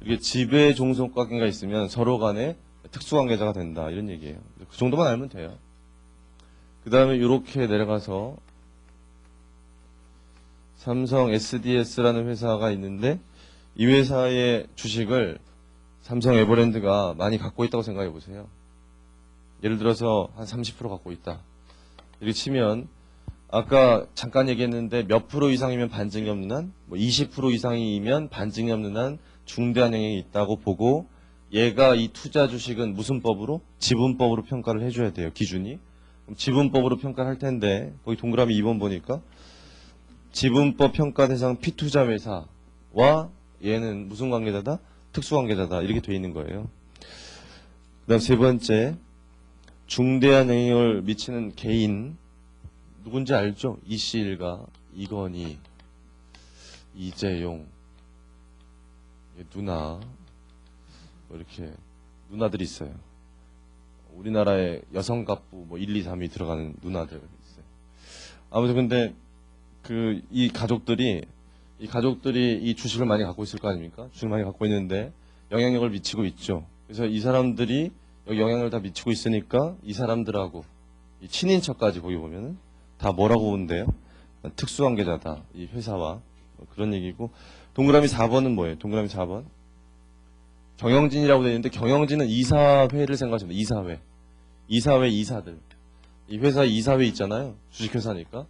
이렇게 지배종속관계가 있으면 서로 간에 특수관계자가 된다. 이런 얘기예요. 그 정도만 알면 돼요. 그 다음에 이렇게 내려가서 삼성 SDS라는 회사가 있는데 이 회사의 주식을 삼성 에버랜드가 많이 갖고 있다고 생각해 보세요. 예를 들어서 한 30% 갖고 있다. 이렇게 치면 아까 잠깐 얘기했는데 몇 프로 이상이면 반증이 없는 한, 뭐 20% 이상이면 반증이 없는 한 중대한 영향이 있다고 보고 얘가 이 투자 주식은 무슨 법으로? 지분법으로 평가를 해줘야 돼요. 기준이. 그럼 지분법으로 평가를 할 텐데 거기 동그라미 2번 보니까 지분법 평가 대상 피투자 회사와 얘는 무슨 관계자다? 특수관계자다. 이렇게 돼 있는 거예요. 그 다음 세 번째, 중대한 영향을 미치는 개인. 누군지 알죠? 이씨일가, 이건희, 이재용, 누나, 뭐 이렇게 누나들이 있어요. 우리나라의 여성 갑부 뭐 1, 2, 3이 들어가는 누나들 있어요. 아무튼 근데 이 가족들이 이 주식을 많이 갖고 있을 거 아닙니까? 주식을 많이 갖고 있는데 영향력을 미치고 있죠. 그래서 이 사람들이 여기 영향을 다 미치고 있으니까 이 사람들하고 이 친인척까지 거기 보면은 다 뭐라고 보는데요? 특수관계자다. 이 회사와 그런 얘기고. 동그라미 4번은 뭐예요? 동그라미 4번. 경영진이라고 되어 있는데 경영진은 이사회를 생각하시면 돼요. 이사회 이사들. 이 회사 이사회 있잖아요. 주식회사니까.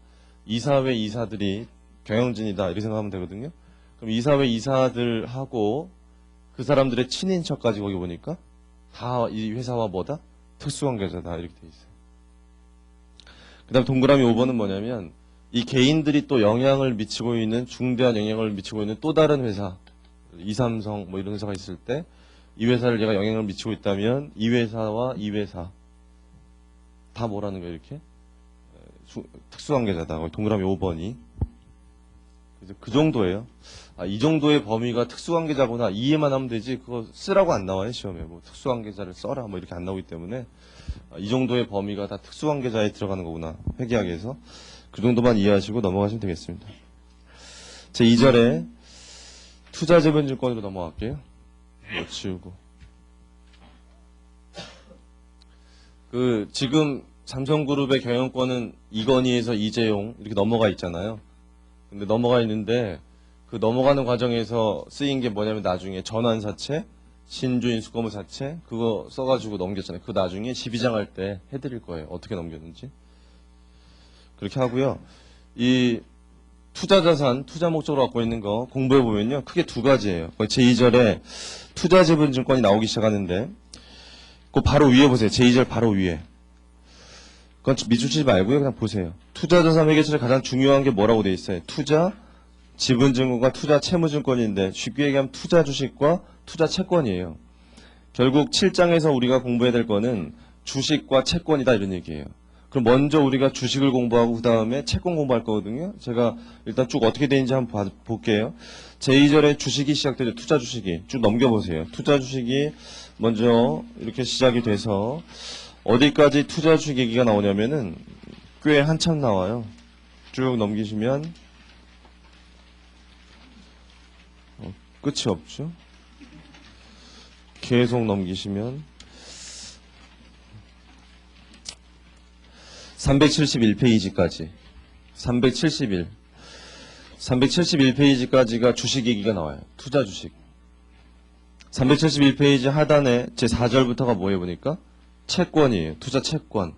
이사회 이사들이 경영진이다 이렇게 생각하면 되거든요. 그럼 이사회 이사들하고 그 사람들의 친인척까지 거기 보니까 다 이 회사와 뭐다? 특수관계자다 이렇게 돼 있어요. 그 다음 동그라미 5번은 뭐냐면 이 개인들이 또 영향을 미치고 있는 중대한 영향을 미치고 있는 또 다른 회사 이삼성 뭐 이런 회사가 있을 때 이 회사를 얘가 영향을 미치고 있다면 이 회사와 이 회사 다 뭐라는 거예요 이렇게? 특수관계자다. 동그라미 5번이. 그래서 그 정도예요. 이 정도의 범위가 특수관계자구나 이해만 하면 되지 그거 쓰라고 안 나와요 시험에. 뭐 특수관계자를 써라 뭐 이렇게 안 나오기 때문에 이 정도의 범위가 다 특수관계자에 들어가는 거구나 회계학에서. 그 정도만 이해하시고 넘어가시면 되겠습니다. 제 2절에 투자재본증권으로 넘어갈게요. 뭐 치우고 지금 삼성그룹의 경영권은 이건희에서 이재용 이렇게 넘어가 있잖아요. 근데 넘어가 있는데 그 넘어가는 과정에서 쓰인 게 뭐냐면 나중에 전환사채, 신주인수거무사채 그거 써가지고 넘겼잖아요. 그 나중에 12장 할 때 해드릴 거예요. 어떻게 넘겼는지. 그렇게 하고요. 이 투자자산, 투자 목적으로 갖고 있는 거 공부해보면요. 크게 두 가지예요. 제2절에 투자재본증권이 나오기 시작하는데 그 바로 위에 보세요. 제2절 바로 위에. 그건 밑줄치지 말고요. 그냥 보세요. 투자자산 회계처에 가장 중요한 게 뭐라고 돼 있어요? 투자, 지분증권과 투자 채무증권인데 쉽게 얘기하면 투자 주식과 투자 채권이에요. 결국 7장에서 우리가 공부해야 될 거는 주식과 채권이다 이런 얘기예요. 그럼 먼저 우리가 주식을 공부하고 그 다음에 채권 공부할 거거든요. 제가 일단 쭉 어떻게 되는지 한번 볼게요. 제2절에 주식이 시작되죠. 투자 주식이. 쭉 넘겨보세요. 투자 주식이 먼저 이렇게 시작이 돼서 어디까지 투자 주식 얘기가 나오냐면은 꽤 한참 나와요. 쭉 넘기시면 끝이 없죠. 계속 넘기시면 371페이지까지 371페이지까지가 주식 얘기가 나와요. 투자 주식. 371페이지 하단에 제 4절부터가 뭐예요 보니까? 채권이에요. 투자 채권.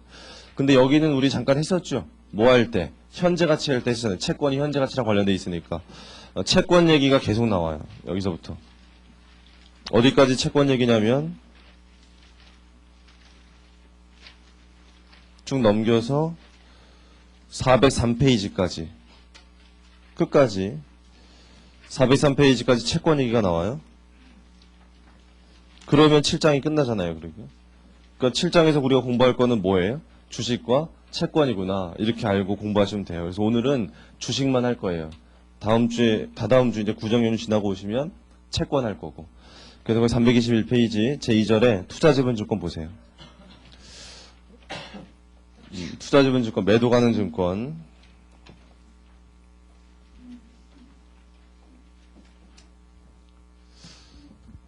근데 여기는 우리 잠깐 했었죠. 뭐 할 때? 현재 가치 할 때 했었잖아요. 채권이 현재 가치랑 관련돼 있으니까. 채권 얘기가 계속 나와요. 여기서부터. 어디까지 채권 얘기냐면 쭉 넘겨서 403페이지까지 끝까지 403페이지까지 채권 얘기가 나와요. 그러면 7장이 끝나잖아요. 그러니까 7장에서 우리가 공부할 거는 뭐예요? 주식과 채권이구나. 이렇게 알고 공부하시면 돼요. 그래서 오늘은 주식만 할 거예요. 다다음 주 이제 구정연휴 지나고 오시면 채권 할 거고. 그래서 321페이지 제2절에 투자재본증권 보세요. 투자재본증권 매도 가능 증권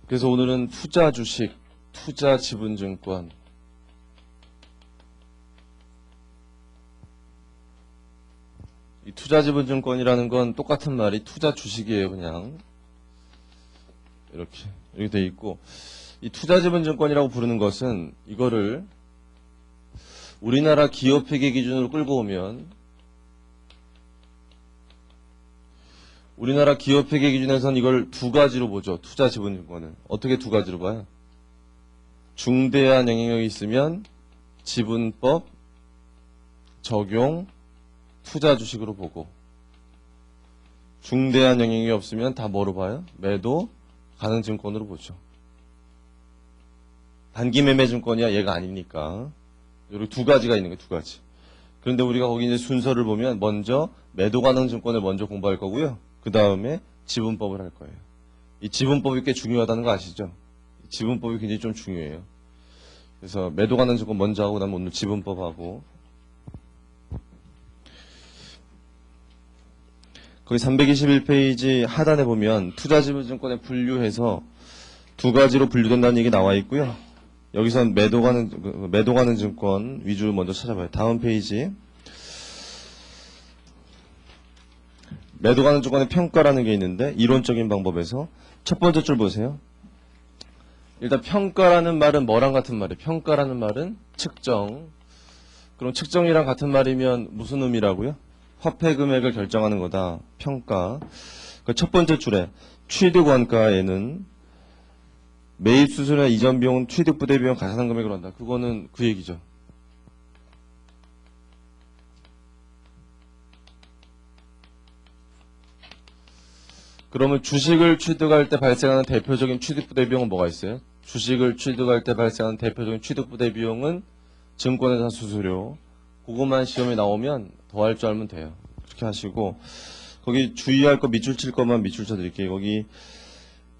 그래서 오늘은 투자 주식, 투자 지분증권, 이 투자 지분증권이라는 건 똑같은 말이 투자 주식이에요. 그냥 이렇게 돼 있고, 이 투자 지분증권이라고 부르는 것은 이거를 우리나라 기업회계 기준으로 끌고 오면, 우리나라 기업회계 기준에서는 이걸 두 가지로 보죠. 투자 지분증권을. 어떻게 두 가지로 봐요? 중대한 영향력이 있으면 지분법 적용 투자 주식으로 보고, 중대한 영향력이 없으면 다 뭐로 봐요? 매도 가능 증권으로 보죠. 단기 매매 증권이야 얘가 아니니까. 이렇게 두 가지가 있는 거예요. 두 가지. 그런데 우리가 거기 이제 순서를 보면 먼저 매도 가능 증권을 먼저 공부할 거고요. 그 다음에 지분법을 할 거예요. 이 지분법이 꽤 중요하다는 거 아시죠? 지분법이 굉장히 좀 중요해요. 그래서 매도 가능 증권 먼저 하고 그다음에 오늘 지분법하고, 거기 321페이지 하단에 보면 투자 지분증권에 분류해서 두 가지로 분류된다는 얘기 나와 있고요. 여기선 매도 가능 증권 위주로 먼저 찾아봐요. 다음 페이지. 매도 가능 증권의 평가라는 게 있는데, 이론적인 방법에서 첫 번째 줄 보세요. 일단 평가라는 말은 뭐랑 같은 말이에요? 평가라는 말은 측정. 그럼 측정이랑 같은 말이면 무슨 의미라고요? 화폐 금액을 결정하는 거다. 평가. 그 첫 번째 줄에 취득 원가에는 매입 수수료나 이전 비용은 취득 부대 비용 가산한 금액으로 한다. 그거는 그 얘기죠. 그러면 주식을 취득할 때 발생하는 대표적인 취득 부대 비용은 뭐가 있어요? 주식을 취득할 때 발생하는 대표적인 취득 부대 비용은 증권회사 수수료. 그것만 시험에 나오면 더 할 줄 알면 돼요. 그렇게 하시고, 거기 주의할 거 밑줄 칠 것만 밑줄 쳐 드릴게요. 거기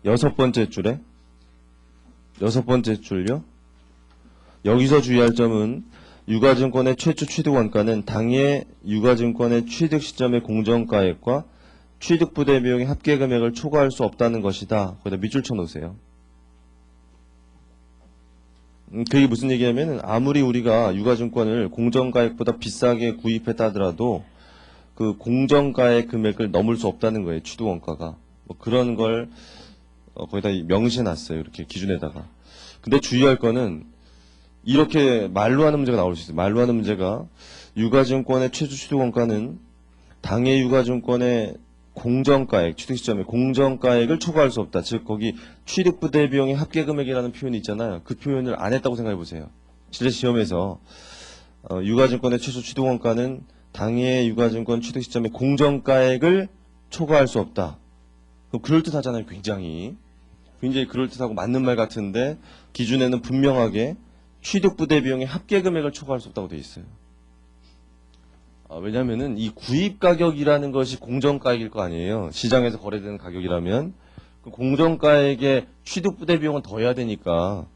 여섯 번째 줄요. 여기서 주의할 점은 유가증권의 최초 취득 원가는 당해 유가증권의 취득 시점의 공정가액과 취득 부대 비용의 합계 금액을 초과할 수 없다는 것이다. 거기다 밑줄 쳐 놓으세요. 그게 무슨 얘기냐면은, 아무리 우리가 유가증권을 공정가액보다 비싸게 구입했다 하더라도 그 공정가액 금액을 넘을 수 없다는 거예요. 취득 원가가. 뭐 그런 걸 거기다 명시해 놨어요. 이렇게 기준에다가. 근데 주의할 거는 이렇게 말로 하는 문제가 나올 수 있어요. 말로 하는 문제가, 유가증권의 최저 취득 원가는 당해 유가증권의 공정가액, 취득 시점에 공정가액을 초과할 수 없다. 즉 거기 취득 부대 비용의 합계 금액이라는 표현이 있잖아요. 그 표현을 안 했다고 생각해 보세요. 실제 시험에서 유가증권의 최소 취득 원가는 당해 유가증권 취득 시점에 공정가액을 초과할 수 없다. 그럼 그럴듯하잖아요. 굉장히 그럴듯하고 맞는 말 같은데, 기준에는 분명하게 취득 부대 비용의 합계 금액을 초과할 수 없다고 돼 있어요. 왜냐면은 이 구입 가격이라는 것이 공정가액일 거 아니에요. 시장에서 거래되는 가격이라면 그 공정가액에 취득 부대 비용은 더해야 되니까,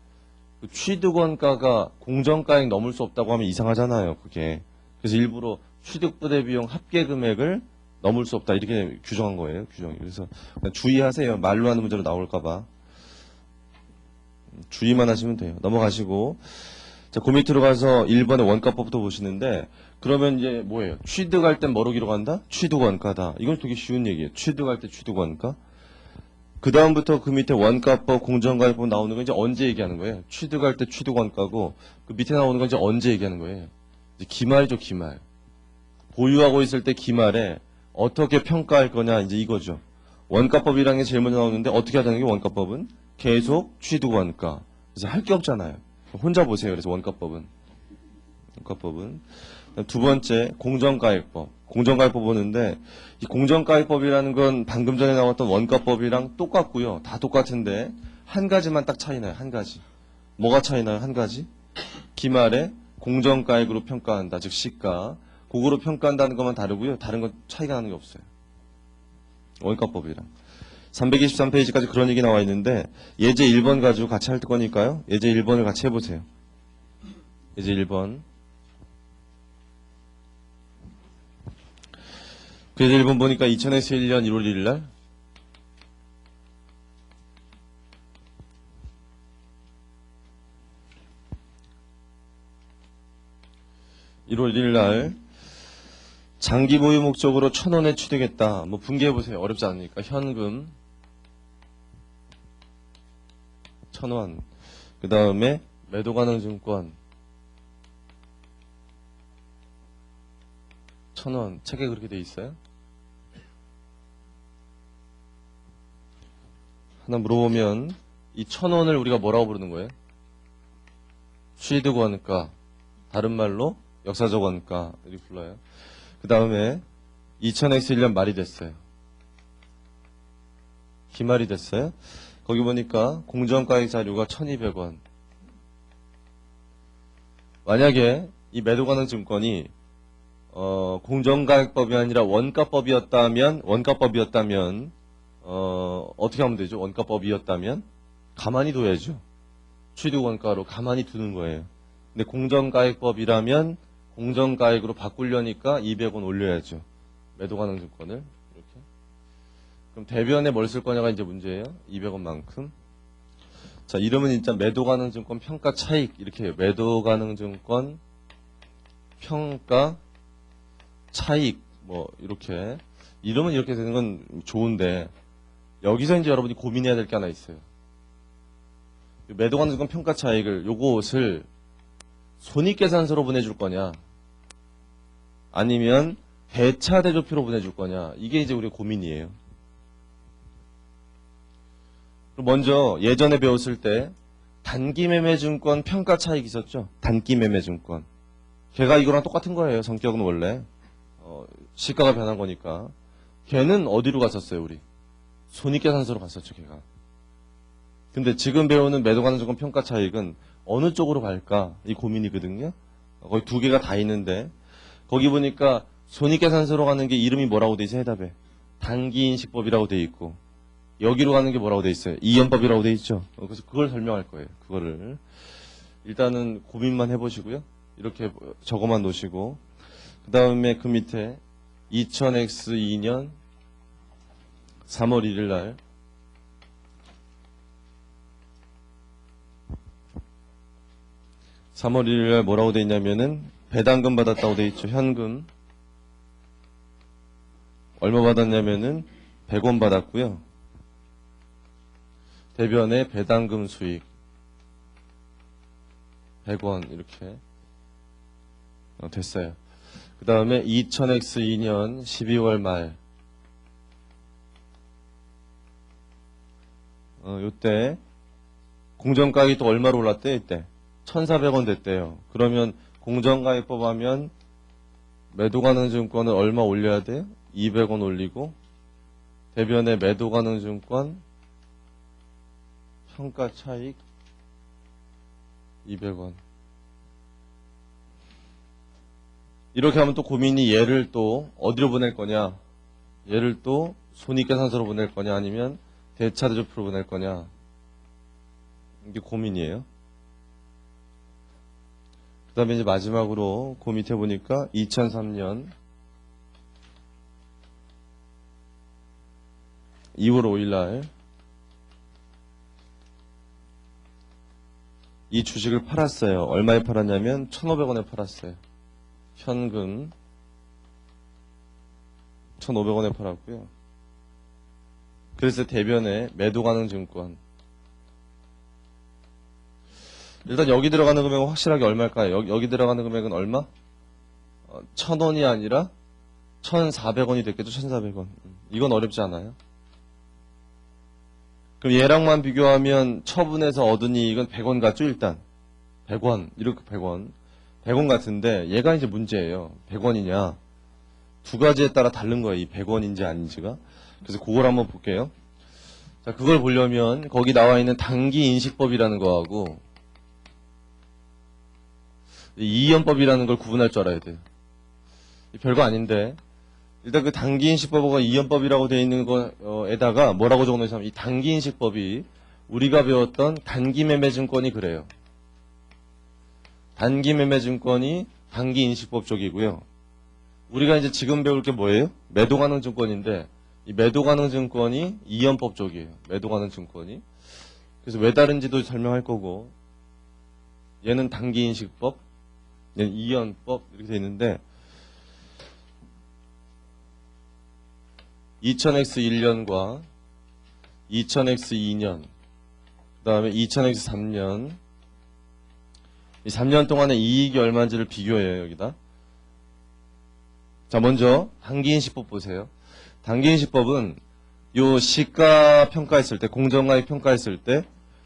그 취득 원가가 공정가액 넘을 수 없다고 하면 이상하잖아요. 그게. 그래서 일부러 취득 부대 비용 합계 금액을 넘을 수 없다 이렇게 규정한 거예요. 규정이. 그래서 그냥 주의하세요. 말로 하는 문제로 나올까봐 주의만 하시면 돼요. 넘어가시고, 자, 그 밑으로 가서 1번의 원가법부터 보시는데, 그러면 이제 뭐예요? 취득할 땐 뭐로 기록한다? 취득 원가다. 이건 되게 쉬운 얘기예요. 취득할 때 취득 원가. 그 다음부터 그 밑에 원가법, 공정가액법 나오는 건 이제 언제 얘기하는 거예요? 취득할 때 취득 원가고, 그 밑에 나오는 건 이제 언제 얘기하는 거예요? 이제 기말이죠, 기말. 보유하고 있을 때 기말에 어떻게 평가할 거냐, 이제 이거죠. 원가법이라는 게 제일 먼저 나오는데, 어떻게 하자는 게 원가법은? 계속 취득 원가. 그래서 할 게 없잖아요. 혼자 보세요. 그래서 원가법은. 두 번째, 공정가액법. 공정가액법 보는데, 이 공정가액법이라는 건 방금 전에 나왔던 원가법이랑 똑같고요. 다 똑같은데, 한 가지만 딱 차이나요. 한 가지. 뭐가 차이나요? 한 가지? 기말에 공정가액으로 평가한다. 즉, 시가. 그거로 평가한다는 것만 다르고요. 다른 건 차이가 나는 게 없어요. 원가법이랑. 323페이지까지 그런 얘기 나와 있는데, 예제 1번 가지고 같이 할 거니까요. 예제 1번을 같이 해보세요. 예제 1번. 그 예제 1번 보니까 2000에서 1년 1월 1일 날 1월 1일 날 장기 보유 목적으로 1,000원에 취득했다. 뭐 분개해 보세요. 어렵지 않으니까. 현금 1,000원. 그 다음에 매도 가능 증권 1,000원. 책에 그렇게 돼 있어요? 하나 물어보면 이 1,000원을 우리가 뭐라고 부르는 거예요? 취득 원가. 다른 말로 역사적 원가 이렇게 불러요. 그 다음에 2000X 1년 말이 됐어요. 기말이 됐어요. 거기 보니까 공정가액 자료가 1200원. 만약에 이 매도 가능 증권이 공정가액법이 아니라 원가법이었다면 어떻게 하면 되죠? 원가법이었다면 가만히 둬야죠. 취득 원가로 가만히 두는 거예요. 근데 공정가액법이라면 공정가액으로 바꾸려니까 200원 올려야죠. 매도 가능 증권을 이렇게. 그럼 대변에 뭘 쓸 거냐가 이제 문제예요. 200원만큼. 자, 이름은 진짜 매도 가능 증권 평가 차익 이렇게 해요. 매도 가능 증권 평가 차익 뭐 이렇게 이름은 이렇게 되는 건 좋은데 여기서 이제 여러분이 고민해야 될 게 하나 있어요. 매도 가능 증권 평가 차익을 요것을 손익계산서로 보내줄 거냐 아니면 대차 대조표로 보내줄 거냐 이게 이제 우리 고민이에요. 먼저 예전에 배웠을 때 단기매매증권 평가 차익 있었죠. 단기매매증권 걔가 이거랑 똑같은 거예요. 성격은 원래 시가가 변한 거니까. 걔는 어디로 갔었어요? 우리 손익계산서로 갔었죠. 걔가. 근데 지금 배우는 매도 가능 증권 평가 차익은 어느 쪽으로 갈까 이 고민이거든요. 거의 두 개가 다 있는데 거기 보니까 손익계산서로 가는 게 이름이 뭐라고 돼 있어요? 해답에 단기인식법이라고 돼 있고 여기로 가는 게 뭐라고 돼 있어요? 이연법이라고 돼 있죠. 그래서 그걸 설명할 거예요. 그거를 일단은 고민만 해보시고요. 이렇게 적어만 놓으시고 그 다음에 그 밑에 2000X2년 3월 1일 날 뭐라고 돼 있냐면은 배당금 받았다고 돼 있죠. 현금 얼마 받았냐면은 100원 받았고요. 대변에 배당금 수익 100원 이렇게 됐어요. 그 다음에 2000X2년 12월 말 요때 공정가액이 또 얼마로 올랐대요? 이때 1,400원 됐대요. 그러면 공정가액법 하면 매도 가능 증권을 얼마 올려야 돼요? 200원 올리고 대변에 매도 가능 증권 평가 차익 200원. 이렇게 하면 또 고민이 얘를 또 어디로 보낼 거냐? 얘를 또 손익계산서로 보낼 거냐? 아니면 대차대조표로 보낼 거냐? 이게 고민이에요. 그 다음에 이제 마지막으로 그 밑에 보니까 2003년 2월 5일 날 이 주식을 팔았어요. 얼마에 팔았냐면 1,500원에 팔았어요. 현금 1,500원에 팔았고요. 그래서 대변에 매도 가능 증권 일단 여기 들어가는 금액은 확실하게 얼마일까요? 여기 들어가는 금액은 얼마? 1,000원이 아니라 1,400원이 됐겠죠. 1,400원. 이건 어렵지 않아요. 그럼 얘랑만 비교하면 처분해서 얻은 이익은 100원 같죠. 일단 100원 이렇게 100원 같은데 얘가 이제 문제예요. 100원이냐 두 가지에 따라 다른 거예요. 이 100원인지 아닌지가. 그래서 그걸 한번 볼게요. 자, 그걸 보려면 거기 나와 있는 단기인식법이라는 거하고 이연법이라는 걸 구분할 줄 알아야 돼요. 별거 아닌데 일단 그 단기인식법과 이연법이라고 되어 있는 거에다가 뭐라고 적어놓으냐면 이 단기인식법이 우리가 배웠던 단기매매증권이 그래요. 단기매매증권이 단기인식법 쪽이고요. 우리가 이제 지금 배울 게 뭐예요? 매도가능 증권인데 이 매도가능 증권이 이연법 쪽이에요. 매도가능 증권이. 그래서 왜 다른지도 설명할 거고 얘는 단기인식법, 얘는 이연법 이렇게 돼 있는데 2000X1년과 2000X2년 그 다음에 2000X3년 이 3년 동안의 이익이 얼마인지를 비교해요. 여기다. 자, 먼저 단기인식법 보세요. 단기인식법은 요 시가 평가했을 때, 공정가액 평가했을 때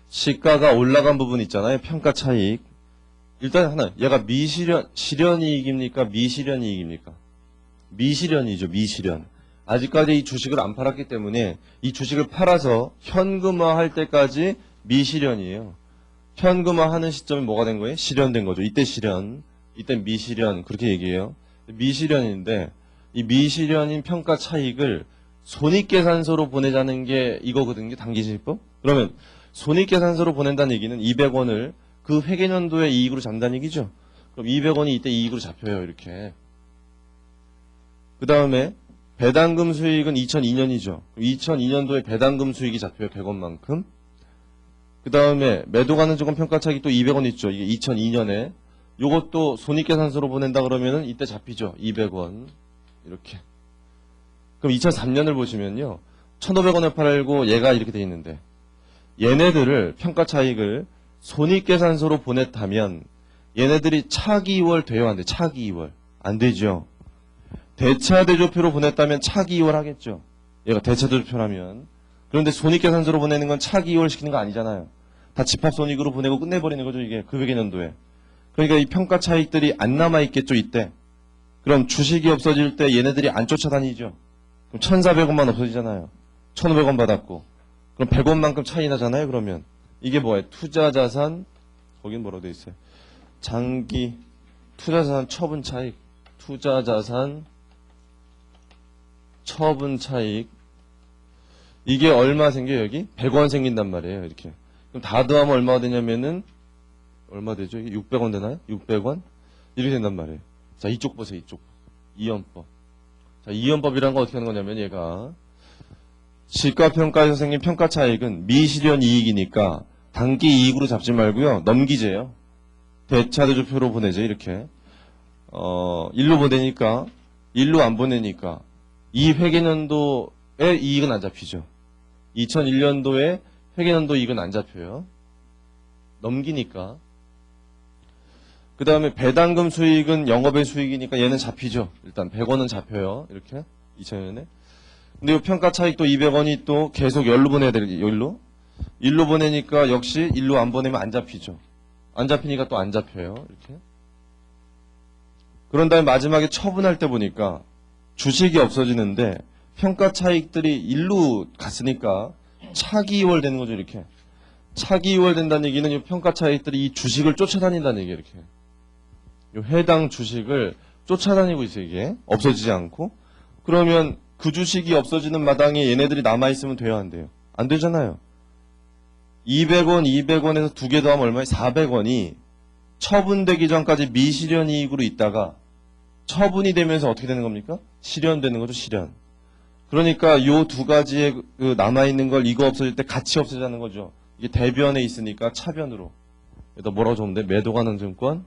시가가 올라간 부분 있잖아요. 평가 차익. 일단 하나, 얘가 실현이익입니까? 미실현이익입니까? 미실현이죠. 미실현. 아직까지 이 주식을 안 팔았기 때문에 이 주식을 팔아서 현금화할 때까지 미실현이에요. 현금화하는 시점이 뭐가 된 거예요? 실현된 거죠. 이때 실현, 이때 미실현 그렇게 얘기해요. 미실현인데 이 미실현인 평가 차익을 손익계산서로 보내자는 게 이거거든요. 단기인식법. 그러면 손익계산서로 보낸다는 얘기는 200원을 그 회계연도의 이익으로 잡는다는 얘기죠. 그럼 200원이 이때 이익으로 잡혀요. 이렇게. 그 다음에 배당금 수익은 2002년이죠. 2002년도에 배당금 수익이 잡혀요. 100원만큼. 그 다음에 매도 가능조건 평가 차익이 또 200원 있죠. 이게 2002년에. 요것도 손익계산서로 보낸다 그러면은 이때 잡히죠. 200원. 이렇게. 그럼 2003년을 보시면요. 1,500원에 팔고 얘가 이렇게 돼 있는데 얘네들을 평가 차익을 손익계산서로 보냈다면 얘네들이 차기 2월 돼요. 안 돼? 차기 2월. 안 되죠. 대차대조표로 보냈다면 차기 2월 하겠죠. 얘가 대차대조표라면. 그런데 손익계산서로 보내는 건 차기 2월 시키는 거 아니잖아요. 다 집합손익으로 보내고 끝내버리는 거죠. 이게 그 회계연도에. 그러니까 이 평가 차익들이 안 남아있겠죠. 이때. 그럼 주식이 없어질 때 얘네들이 안 쫓아다니죠. 그럼 1,400원만 없어지잖아요. 1,500원 받았고. 그럼 100원만큼 차이 나잖아요. 그러면. 이게 뭐예요? 투자자산, 거긴 뭐라고 돼 있어요? 장기, 투자자산 처분 차익. 투자자산 처분 차익. 이게 얼마 생겨요, 여기? 100원 생긴단 말이에요, 이렇게. 그럼 다 더하면 얼마가 되냐면은, 얼마 되죠? 이게 600원 되나요? 600원? 이렇게 된단 말이에요. 자, 이쪽 보세요, 이쪽. 이연법. 자, 이연법이란 건 어떻게 하는 거냐면, 얘가, 시가평가에서 생긴 평가 차익은 미실현 이익이니까, 단기 이익으로 잡지 말고요, 넘기재요. 대차대조표로 보내죠, 이렇게. 일로 보내니까, 일로 안 보내니까, 이 회계연도의 이익은 안 잡히죠. 2001년도에 회계연도 이익은 안 잡혀요. 넘기니까. 그 다음에 배당금 수익은 영업의 수익이니까 얘는 잡히죠. 일단 100원은 잡혀요. 이렇게 2000년에. 근데 이 평가 차익도 200원이 또 계속 열로 보내야 되겠죠. 열로. 일로 보내니까 역시 일로 안 보내면 안 잡히죠. 안 잡히니까 또 안 잡혀요. 이렇게. 그런 다음에 마지막에 처분할 때 보니까 주식이 없어지는데 평가 차익들이 일로 갔으니까 차기 2월 되는 거죠. 이렇게. 차기 2월 된다는 얘기는 이 평가 차익들이 이 주식을 쫓아다닌다는 얘기예요. 이렇게. 이 해당 주식을 쫓아다니고 있어요. 이게. 없어지지 않고. 그러면 그 주식이 없어지는 마당에 얘네들이 남아있으면 돼요? 안 돼요? 안 되잖아요. 200원, 200원에서 두 개 더하면 얼마예요? 400원이 처분되기 전까지 미실현 이익으로 있다가 처분이 되면서 어떻게 되는 겁니까? 실현되는 거죠, 실현. 그러니까 요 두 가지의 그 남아있는 걸 이거 없어질 때 같이 없애자는 거죠. 이게 대변에 있으니까 차변으로. 여기다 뭐라고 적으면 돼? 매도 가능 증권,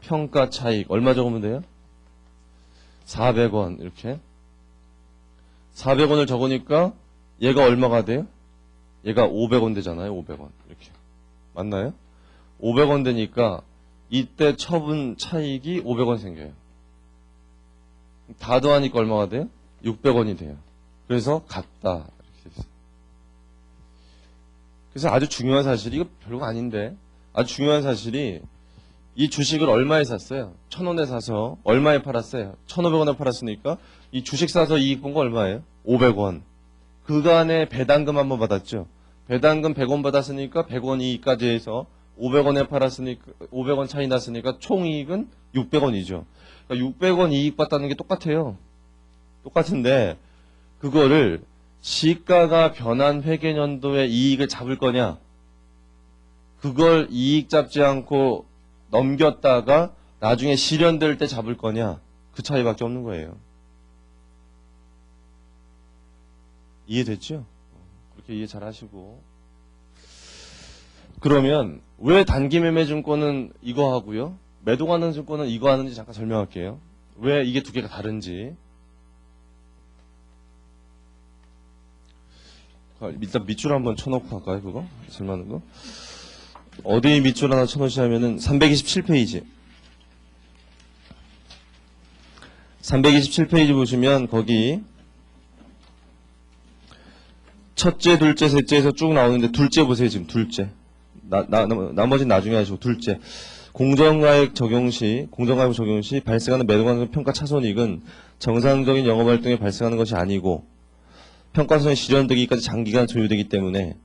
평가 차익. 얼마 적으면 돼요? 400원, 이렇게. 400원을 적으니까 얘가 얼마가 돼요? 얘가 500원 되잖아요, 500원. 이렇게. 맞나요? 500원 되니까 이때 처분 차익이 500원 생겨요. 다 더하니까 얼마가 돼요? 600원이 돼요. 그래서 같다. 이렇게 있어요. 그래서 아주 중요한 사실이, 이거 별거 아닌데, 아주 중요한 사실이 이 주식을 얼마에 샀어요? 1,000원에 사서 얼마에 팔았어요? 1,500원에 팔았으니까 이 주식 사서 이익 본 거 얼마예요? 500원. 그간에 배당금 한번 받았죠. 배당금 100원 받았으니까 100원 이익까지 해서 500원에 팔았으니까 500원 차이 났으니까 총 이익은 600원이죠. 그러니까 600원 이익 받다는 게 똑같아요. 똑같은데 그거를 시가가 변한 회계연도에 이익을 잡을 거냐, 그걸 이익 잡지 않고 넘겼다가 나중에 실현될 때 잡을 거냐, 그 차이밖에 없는 거예요. 이해됐죠? 그렇게 이해 잘 하시고. 그러면 왜 단기 매매 증권은 이거 하고요? 매도 가능 증권은 이거 하는지 잠깐 설명할게요. 왜 이게 두 개가 다른지. 일단 밑줄 한번 쳐놓고 할까요, 그거? 설명하는 거? 어디 밑줄 하나 쳐놓으시냐면은 327페이지. 327페이지 보시면 거기 첫째, 둘째, 셋째에서 쭉 나오는데 둘째 보세요, 지금 둘째. 나머지는 나중에 하시고 둘째. 공정가액 적용 시 발생하는 매도가능 평가 차손익은 정상적인 영업활동에 발생하는 것이 아니고 평가손이 실현되기까지 장기간 소요되기 때문에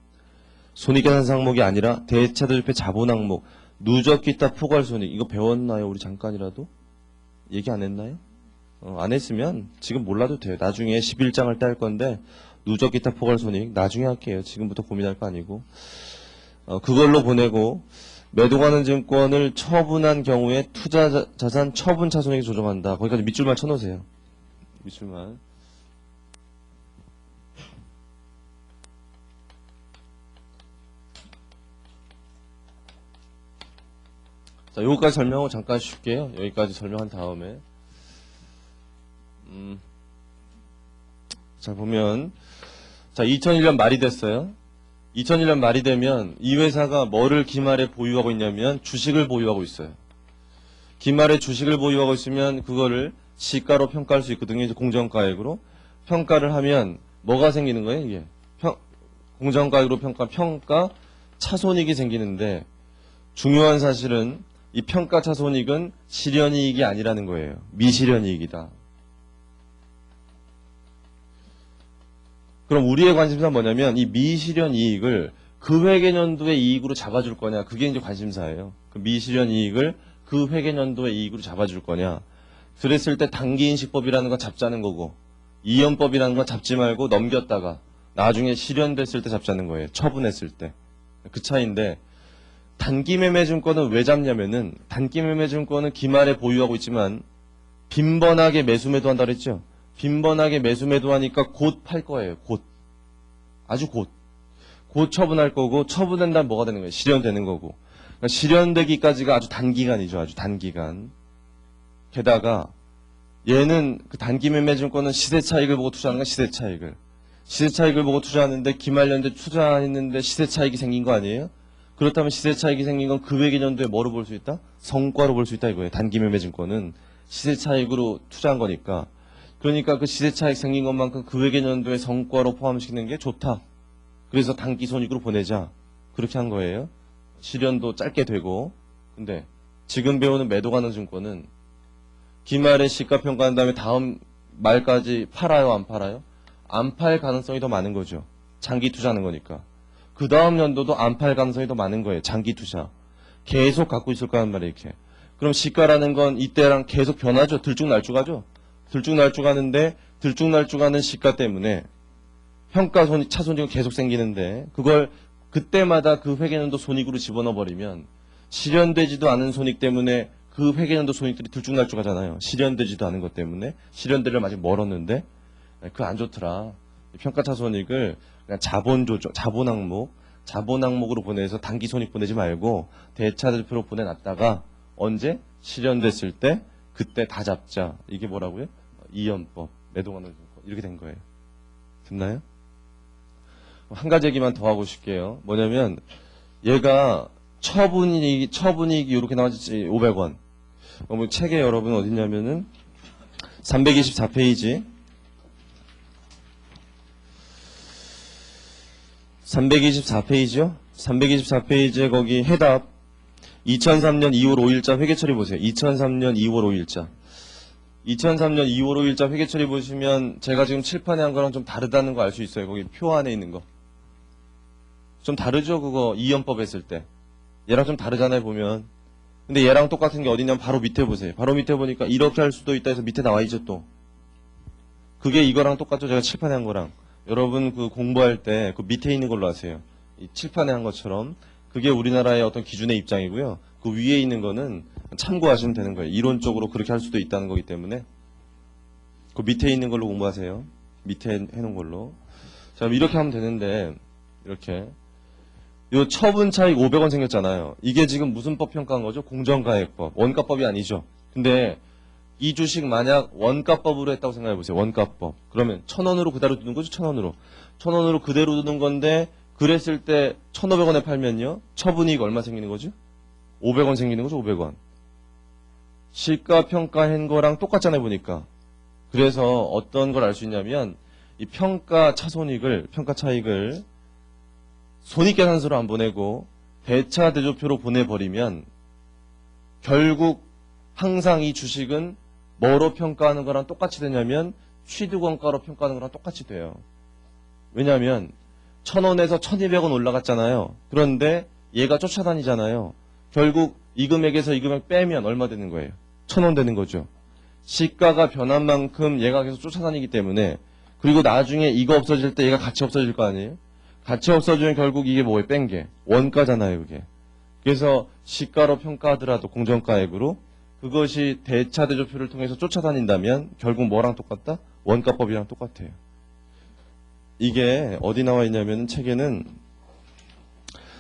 손익계산 항목이 아니라 대차대조표 자본 항목, 누적 기타 포괄손익 이거 배웠나요? 우리 잠깐이라도? 얘기 안 했나요? 안 했으면 지금 몰라도 돼요. 나중에 11장을 때 할 건데 누적 기타 포괄손익 나중에 할게요. 지금부터 고민할 거 아니고 그걸로 보내고 매도가능 증권을 처분한 경우에 투자자산 처분 차손익이 조정한다. 거기까지 밑줄만 쳐놓으세요. 밑줄만. 자, 요거까지 설명하고 잠깐 쉴게요. 여기까지 설명한 다음에. 자, 보면. 자, 2001년 말이 됐어요. 2001년 말이 되면 이 회사가 뭐를 기말에 보유하고 있냐면 주식을 보유하고 있어요. 기말에 주식을 보유하고 있으면 그거를 시가로 평가할 수 있거든요. 이제 공정가액으로. 평가를 하면 뭐가 생기는 거예요, 이게? 공정가액으로 평가 차손익이 생기는데 중요한 사실은 이 평가 차손익은 실현이익이 아니라는 거예요. 미실현이익이다. 그럼 우리의 관심사는 뭐냐면 이 미실현이익을 그 회계년도의 이익으로 잡아줄 거냐. 그게 이제 관심사예요. 그 미실현이익을 그 회계년도의 이익으로 잡아줄 거냐. 그랬을 때 단기인식법이라는 거 잡자는 거고 이연법이라는 건 잡지 말고 넘겼다가 나중에 실현됐을 때 잡자는 거예요. 처분했을 때. 그 차이인데 단기매매증권은 왜 잡냐면은 단기매매증권은 기말에 보유하고 있지만 빈번하게 매수매도한다 그랬죠. 빈번하게 매수매도하니까 곧 팔 거예요. 곧. 아주 곧. 곧 처분할 거고 처분된 다음 뭐가 되는 거예요? 실현되는 거고. 그러니까 실현되기까지가 아주 단기간이죠. 아주 단기간. 게다가 얘는 그 단기매매증권은 시세차익을 보고 투자하는 건 시세차익을. 시세차익을 보고 투자하는데 기말연대 투자했는데 시세차익이 생긴 거 아니에요? 그렇다면 시세차익이 생긴 건 그 회계년도에 뭐로 볼 수 있다? 성과로 볼 수 있다 이거예요. 단기매매증권은 시세차익으로 투자한 거니까. 그러니까 그 시세차익 생긴 것만큼 그 회계년도의 성과로 포함시키는 게 좋다. 그래서 단기손익으로 보내자. 그렇게 한 거예요. 실현도 짧게 되고. 근데 지금 배우는 매도가능 증권은 기말에 시가평가한 다음에 다음 말까지 팔아요? 안 팔아요? 안 팔 가능성이 더 많은 거죠. 장기 투자하는 거니까. 그 다음 연도도 안 팔 가능성이 더 많은 거예요. 장기 투자. 계속 갖고 있을 거란 말이에요. 이렇게. 그럼 시가라는 건 이때랑 계속 변하죠. 들쭉날쭉하죠. 들쭉날쭉하는데 들쭉날쭉하는 시가 때문에 평가손익, 차손익은 계속 생기는데 그걸 그때마다 그 회계년도 손익으로 집어넣어 버리면 실현되지도 않은 손익 때문에 그 회계년도 손익들이 들쭉날쭉하잖아요. 실현되지도 않은 것 때문에 실현되려면 아직 멀었는데 그거 안 좋더라. 평가차손익을 그냥 자본 항목으로 보내서 단기 손익 보내지 말고 대차대표로 보내놨다가 언제 실현됐을 때 그때 다 잡자. 이게 뭐라고요? 이연법, 매도가능 증권 이렇게 된 거예요. 됐나요? 한 가지 얘기만 더 하고 싶게요. 뭐냐면 얘가 처분이익이 이렇게 나왔지 500원. 책에 여러분 어딨냐면은 324페이지 324페이지요? 324페이지에 거기 해답 2003년 2월 5일자 회계처리 보세요. 2003년 2월 5일자 2003년 2월 5일자 회계처리 보시면 제가 지금 칠판에 한 거랑 좀 다르다는 거 알 수 있어요. 거기 표 안에 있는 거. 좀 다르죠? 그거 이연법 했을 때. 얘랑 좀 다르잖아요 보면. 근데 얘랑 똑같은 게 어디냐면 바로 밑에 보세요. 바로 밑에 보니까 이렇게 할 수도 있다 해서 밑에 나와 있죠 또. 그게 이거랑 똑같죠? 제가 칠판에 한 거랑. 여러분 그 공부할 때 그 밑에 있는 걸로 하세요. 이 칠판에 한 것처럼. 그게 우리나라의 어떤 기준의 입장이고요. 그 위에 있는 거는 참고하시면 되는 거예요. 이론적으로 그렇게 할 수도 있다는 거기 때문에. 그 밑에 있는 걸로 공부하세요. 밑에 해놓은 걸로. 자, 이렇게 하면 되는데, 이렇게. 요 처분 차익 500원 생겼잖아요. 이게 지금 무슨 법 평가한 거죠? 공정가액법. 원가법이 아니죠. 근데 이 주식 만약 원가법으로 했다고 생각해 보세요. 원가법. 그러면 1,000원으로 그대로 두는 거죠? 1,000원으로. 1,000원으로 그대로 두는 건데 그랬을 때 1,500원에 팔면요. 처분이익 얼마 생기는 거죠? 500원 생기는 거죠? 500원. 시가평가한 거랑 똑같잖아요. 보니까. 그래서 어떤 걸 알 수 있냐면 이 평가 차손익을 평가 차익을 손익계산서로 안 보내고 대차 대조표로 보내버리면 결국 항상 이 주식은 뭐로 평가하는 거랑 똑같이 되냐면 취득원가로 평가하는 거랑 똑같이 돼요. 왜냐하면 1,000원에서 1,200원 올라갔잖아요. 그런데 얘가 쫓아다니잖아요. 결국 이 금액에서 이 금액 빼면 얼마 되는 거예요? 1,000원 되는 거죠. 시가가 변한 만큼 얘가 계속 쫓아다니기 때문에 그리고 나중에 이거 없어질 때 얘가 같이 없어질 거 아니에요? 같이 없어지면 결국 이게 뭐예요? 뺀 게. 원가잖아요, 그게. 그래서 시가로 평가하더라도 공정가액으로 그것이 대차 대조표를 통해서 쫓아다닌다면 결국 뭐랑 똑같다? 원가법이랑 똑같아요. 이게 어디 나와 있냐면 책에는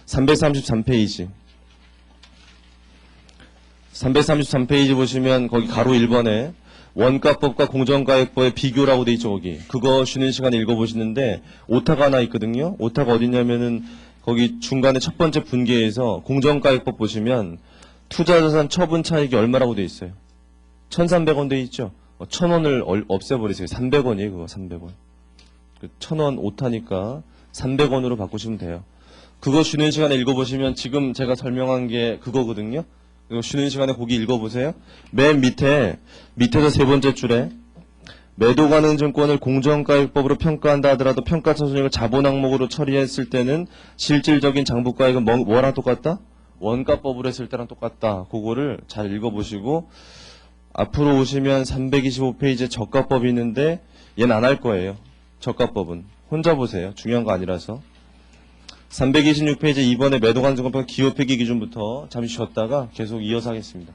333페이지. 333페이지 보시면 거기 가로 1번에 원가법과 공정가액법의 비교라고 돼 있죠, 거기. 그거 쉬는 시간에 읽어보시는데 오타가 하나 있거든요. 오타가 어디냐면은 거기 중간에 첫 번째 분계에서 공정가액법 보시면 투자자산 처분 차익이 얼마라고 돼 있어요? 1,300원 돼 있죠? 1,000원을 없애버리세요. 300원이에요, 그거 300원. 1,000원 오타니까 300원으로 바꾸시면 돼요. 그거 쉬는 시간에 읽어보시면 지금 제가 설명한 게 그거거든요. 이거 쉬는 시간에 거기 읽어보세요. 맨 밑에서 세 번째 줄에 매도 가능 증권을 공정가액법으로 평가한다 하더라도 평가차손익을 자본 항목으로 처리했을 때는 실질적인 장부가액은 뭐랑 똑같다? 원가법으로 했을 때랑 똑같다. 그거를 잘 읽어보시고 앞으로 오시면 325페이지에 저가법이 있는데 얘는 안 할 거예요. 저가법은. 혼자 보세요. 중요한 거 아니라서. 326페이지 이번에 매도 가능 증권법 기업회계 기준부터 잠시 쉬었다가 계속 이어서 하겠습니다.